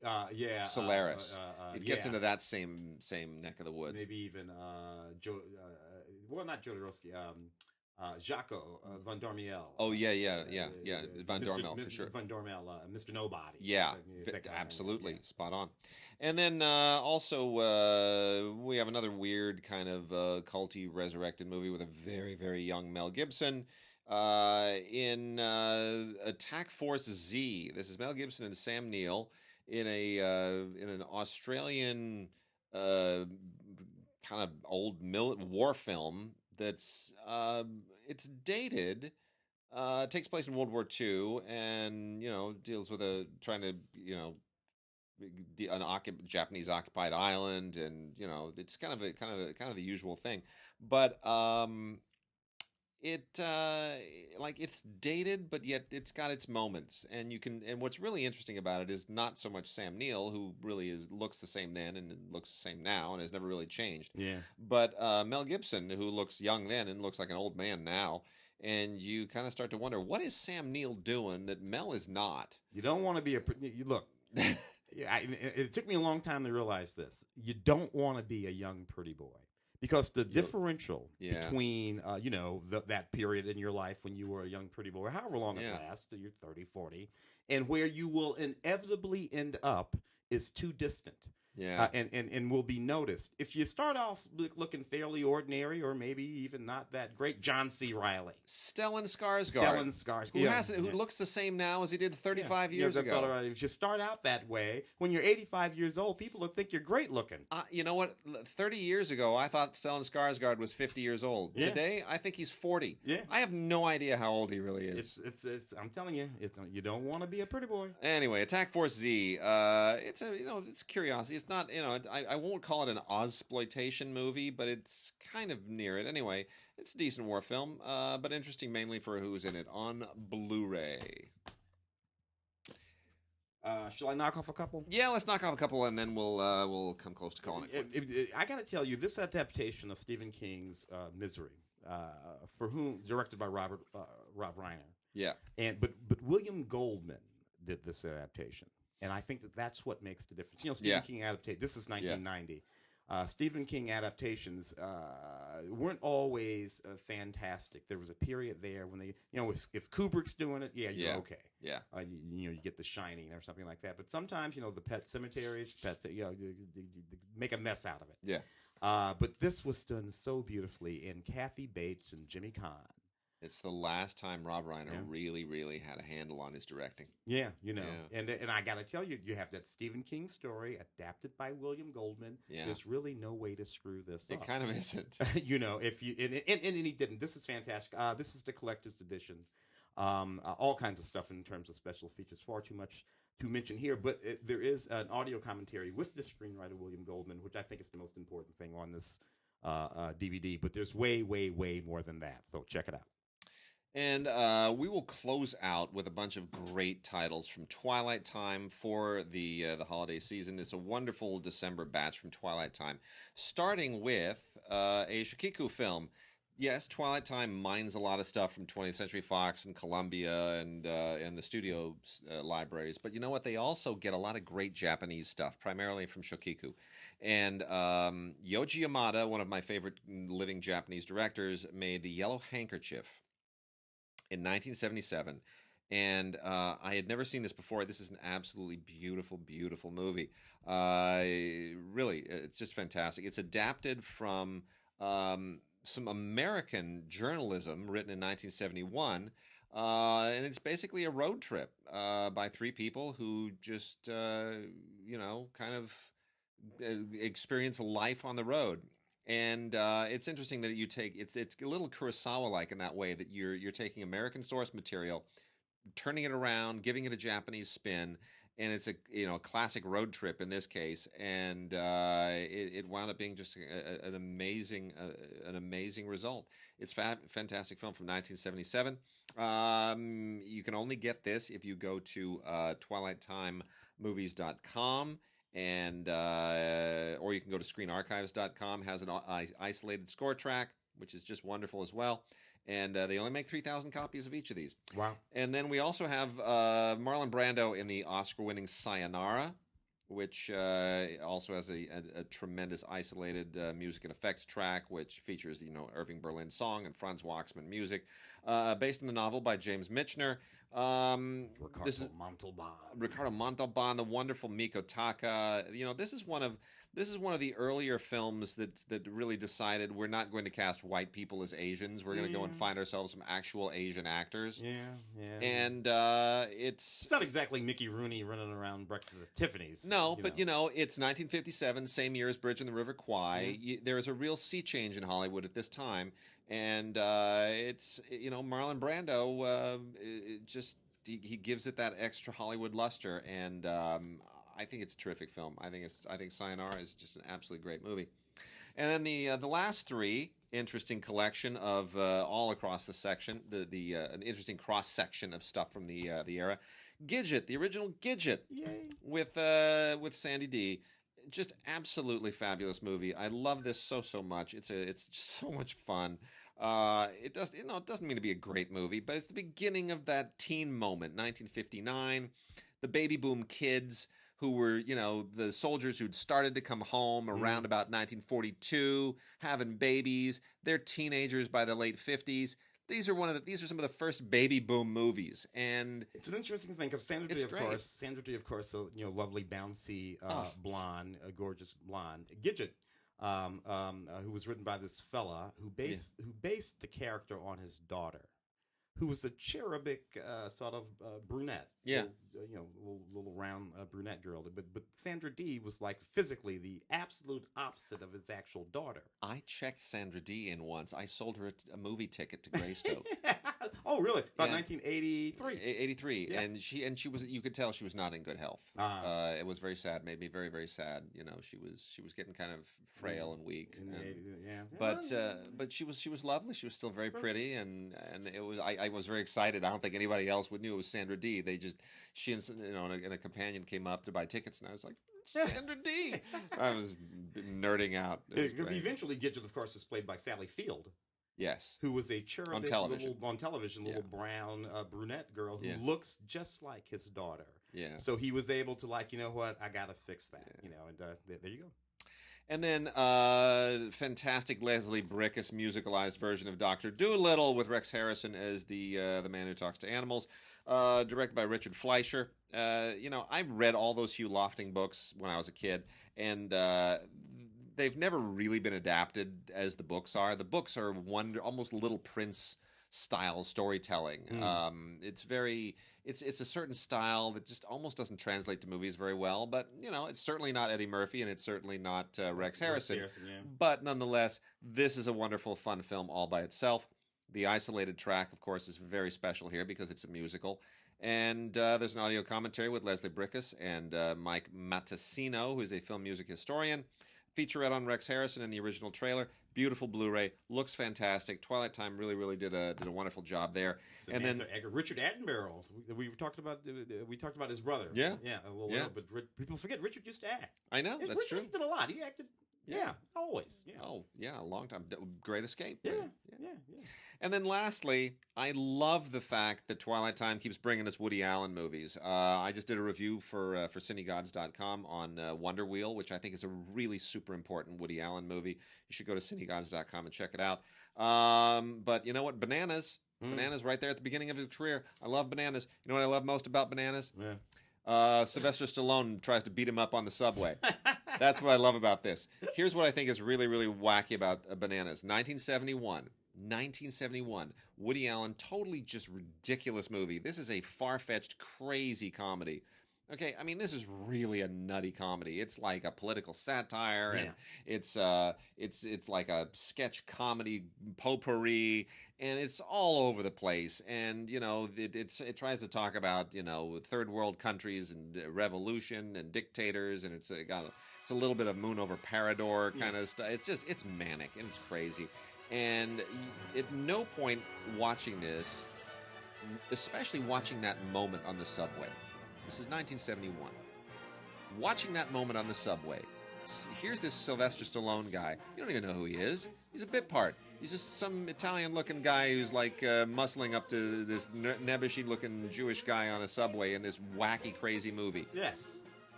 [SPEAKER 2] Solaris. It gets into that same neck of the woods.
[SPEAKER 3] Maybe even not Jodorowsky. Jaco Van Dormiel.
[SPEAKER 2] Oh yeah. Van Dormiel for sure.
[SPEAKER 3] Van Dormiel, Mr. Nobody.
[SPEAKER 2] Yeah, absolutely, spot on. And then also we have another weird kind of culty resurrected movie with a very, very young Mel Gibson in Attack Force Z. This is Mel Gibson and Sam Neill in an Australian kind of old war film. That's it's dated. It takes place in World War II, and deals with trying to Japanese occupied island, and it's kind of the usual thing. But it's dated, but yet it's got its moments, and what's really interesting about it is not so much Sam Neill, who really looks the same then and looks the same now and has never really changed.
[SPEAKER 3] Yeah.
[SPEAKER 2] But Mel Gibson, who looks young then and looks like an old man now, and you kind of start to wonder, what is Sam Neill doing that Mel is not?
[SPEAKER 3] You don't want to be look. It took me a long time to realize this. You don't want to be a young pretty boy. Because the differential between, that period in your life when you were a young pretty boy, however long it lasts, you're 30, 40, and where you will inevitably end up is too distant.
[SPEAKER 2] Yeah.
[SPEAKER 3] And will be noticed. If you start off looking fairly ordinary or maybe even not that great, John C. Reilly.
[SPEAKER 2] Stellan Skarsgård. Who looks the same now as he did 35 years ago.
[SPEAKER 3] All right. If you start out that way, when you're 85 years old, people will think you're great looking.
[SPEAKER 2] You know what? 30 years ago, I thought Stellan Skarsgård was 50 years old. Yeah. Today, I think he's 40.
[SPEAKER 3] Yeah.
[SPEAKER 2] I have no idea how old he really is.
[SPEAKER 3] It's I'm telling you, you don't want to be a pretty boy.
[SPEAKER 2] Anyway, Attack Force Z. It's curiosity. It's not, I won't call it an Ozploitation movie, but it's kind of near it. Anyway, it's a decent war film, but interesting mainly for who's in it on Blu-ray.
[SPEAKER 3] Shall I knock off a couple?
[SPEAKER 2] Yeah, let's knock off a couple, and then we'll come close to calling it.
[SPEAKER 3] I got to tell you, this adaptation of Stephen King's Misery, directed by Rob Reiner.
[SPEAKER 2] Yeah.
[SPEAKER 3] But William Goldman did this adaptation. And I think that's what makes the difference. Stephen King adaptation. This is 1990. Stephen King adaptations weren't always fantastic. There was a period there when they, if Kubrick's doing it, you're okay.
[SPEAKER 2] Yeah.
[SPEAKER 3] You get The Shining or something like that. But sometimes, the Pet Cemeteries, you make a mess out of it.
[SPEAKER 2] Yeah.
[SPEAKER 3] But this was done so beautifully in Kathy Bates and Jimmy Caan.
[SPEAKER 2] It's the last time Rob Reiner really, really had a handle on his directing.
[SPEAKER 3] Yeah, And I got to tell you, you have that Stephen King story adapted by William Goldman.
[SPEAKER 2] Yeah.
[SPEAKER 3] There's really no way to screw this up.
[SPEAKER 2] It kind of isn't.
[SPEAKER 3] If you and he didn't. This is fantastic. This is the collector's edition. All kinds of stuff in terms of special features. Far too much to mention here, but there is an audio commentary with the screenwriter William Goldman, which I think is the most important thing on this DVD. But there's way, way, way more than that. So check it out.
[SPEAKER 2] And we will close out with a bunch of great titles from Twilight Time for the holiday season. It's a wonderful December batch from Twilight Time, starting with a Shikiku film. Yes, Twilight Time mines a lot of stuff from 20th Century Fox and Columbia and the studio libraries. But you know what? They also get a lot of great Japanese stuff, primarily from Shokiku. And Yoji Yamada, one of my favorite living Japanese directors, made The Yellow Handkerchief in 1977, and I had never seen this before. This is an absolutely beautiful, beautiful movie. Really, it's just fantastic. It's adapted from some American journalism written in 1971, and it's basically a road trip by three people who just, kind of experience life on the road. And it's interesting that it's a little Kurosawa-like in that way, that you're taking American source material, turning it around, giving it a Japanese spin, and it's a classic road trip in this case, and it wound up being just an amazing result. It's a fantastic film from 1977. You can only get this if you go to TwilightTimeMovies.com. and or you can go to screenarchives.com, has an isolated score track, which is just wonderful as well. And they only make 3,000 copies of each of these.
[SPEAKER 3] Wow.
[SPEAKER 2] And then we also have Marlon Brando in the Oscar-winning Sayonara, which also has a tremendous isolated music and effects track, which features, Irving Berlin's song and Franz Waxman music, based on the novel by James Michener. Ricardo Montalban, the wonderful Miko Taka. This is one of the earlier films that really decided we're not going to cast white people as Asians. We're going to go and find ourselves some actual Asian actors.
[SPEAKER 3] Yeah.
[SPEAKER 2] And it's
[SPEAKER 3] not exactly Mickey Rooney running around Breakfast at Tiffany's.
[SPEAKER 2] No, but it's 1957, same year as Bridge on the River Kwai. There is a real sea change in Hollywood at this time. And it's Marlon Brando he gives it that extra Hollywood luster, and I think it's a terrific film. I think Sayonara is just an absolutely great movie. And then the last three, interesting collection of all across the section, an interesting cross section of stuff from the era. Gidget, the original Gidget,
[SPEAKER 3] Yay.
[SPEAKER 2] with Sandy D. Just absolutely fabulous movie. I love this so much. It's just so much fun. It doesn't mean to be a great movie, but it's the beginning of that teen moment, 1959. The baby boom kids who were, the soldiers who'd started to come home around about 1942, having babies. They're teenagers by the late 50s. These are some of the first baby boom movies, and
[SPEAKER 3] it's an interesting thing because Sandra Dee, of course, a lovely bouncy blonde, a gorgeous blonde. Gidget, who was written by this fella who based the character on his daughter, who was a cherubic sort of brunette.
[SPEAKER 2] Yeah.
[SPEAKER 3] Little round brunette girl. But Sandra Dee was like physically the absolute opposite of his actual daughter.
[SPEAKER 2] I checked Sandra Dee in once. I sold her a movie ticket to Greystoke.
[SPEAKER 3] Oh, really? About 1983.
[SPEAKER 2] 83.
[SPEAKER 3] Yeah.
[SPEAKER 2] And she was, you could tell she was not in good health. It was very sad, made me very, very sad. She was getting kind of frail and weak. But she was lovely. She was still very pretty, and it was I was very excited. I don't think anybody else would knew it was Sandra Dee. She and a companion came up to buy tickets, and I was like, Sandra Dee. I was nerding out.
[SPEAKER 3] Eventually, Gidget, of course, was played by Sally Field.
[SPEAKER 2] Yes.
[SPEAKER 3] Who was a cherubic
[SPEAKER 2] on television,
[SPEAKER 3] little brown brunette girl who looks just like his daughter.
[SPEAKER 2] Yeah.
[SPEAKER 3] So he was able to I gotta fix that. And there you go.
[SPEAKER 2] And then fantastic Leslie Bricusse musicalized version of Doctor Dolittle with Rex Harrison as the man who talks to animals, directed by Richard Fleischer. I read all those Hugh Lofting books when I was a kid, and they've never really been adapted as the books are. The books are almost Little Prince style storytelling. It's a certain style that just almost doesn't translate to movies very well, but it's certainly not Eddie Murphy, and it's certainly not Rex Harrison. But nonetheless, this is a wonderful, fun film all by itself. The isolated track, of course, is very special here because it's a musical. And there's an audio commentary with Leslie Bricusse and Mike Matessino, who's a film music historian. Featurette on Rex Harrison in the original trailer. Beautiful Blu-ray, looks fantastic. Twilight Time really did a wonderful job there.
[SPEAKER 3] Samantha and then Richard Attenborough. We talked about his brother.
[SPEAKER 2] Yeah,
[SPEAKER 3] a little bit. People forget Richard used to act.
[SPEAKER 2] I know, that's true.
[SPEAKER 3] He did a lot. He acted. Yeah, always. Yeah.
[SPEAKER 2] Oh, yeah, a long time. Great Escape.
[SPEAKER 3] Yeah.
[SPEAKER 2] And then lastly, I love the fact that Twilight Time keeps bringing us Woody Allen movies. I just did a review for CineGods.com on Wonder Wheel, which I think is a really super important Woody Allen movie. You should go to CineGods.com and check it out. But you know what? Bananas. Bananas right there at the beginning of his career. I love Bananas. You know what I love most about Bananas?
[SPEAKER 3] Yeah.
[SPEAKER 2] Sylvester Stallone tries to beat him up on the subway. That's what I love about this. Here's what I think is really, really wacky about Bananas. 1971. Woody Allen, totally just ridiculous movie. This is a far-fetched, crazy comedy. Okay, I mean, this is really a nutty comedy. It's like a political satire, and it's like a sketch comedy potpourri, and it's all over the place. And it tries to talk about third world countries and revolution and dictators, and it's a little bit of Moon over Parador kind of stuff. It's manic and it's crazy. And at no point watching this, especially watching that moment on the subway. This is 1971. watching that moment on the subway. Here's this Sylvester Stallone guy. You don't even know who he is. He's a bit part. He's just some Italian-looking guy who's like muscling up to this nebbishy-looking Jewish guy on a subway in this wacky, crazy movie.
[SPEAKER 3] Yeah.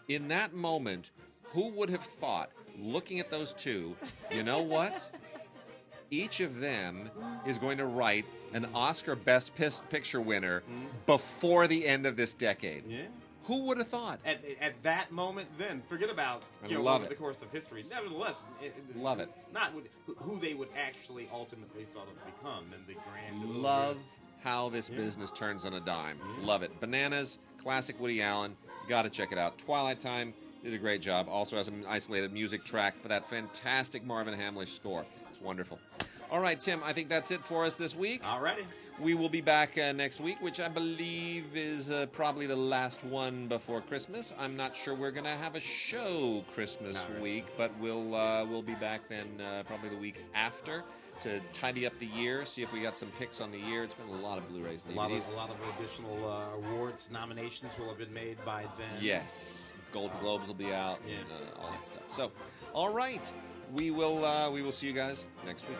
[SPEAKER 2] In that moment, who would have thought, looking at those two, you know what? Each of them is going to write an Oscar Best Picture winner before the end of this decade.
[SPEAKER 3] Yeah.
[SPEAKER 2] Who would have thought?
[SPEAKER 3] At that moment, then forget about over the course of history. Nevertheless,
[SPEAKER 2] love it.
[SPEAKER 3] Not who they would actually ultimately sort of become and the grand.
[SPEAKER 2] Love how this business turns on a dime. Love it. Bananas, classic Woody Allen. Got to check it out. Twilight Time did a great job. Also has an isolated music track for that fantastic Marvin Hamlish score. It's wonderful. All right, Tim, I think that's it for us this week.
[SPEAKER 3] Alrighty.
[SPEAKER 2] We will be back next week, which I believe is probably the last one before Christmas. I'm not sure we're going to have a show Christmas week, but we'll be back then probably the week after to tidy up the year, see if we got some picks on the year. It's been a lot of Blu-rays and DVDs.
[SPEAKER 3] A lot of additional awards nominations will have been made by then.
[SPEAKER 2] Yes. Golden Globes will be out and all that stuff. So, all right. We will see you guys next week.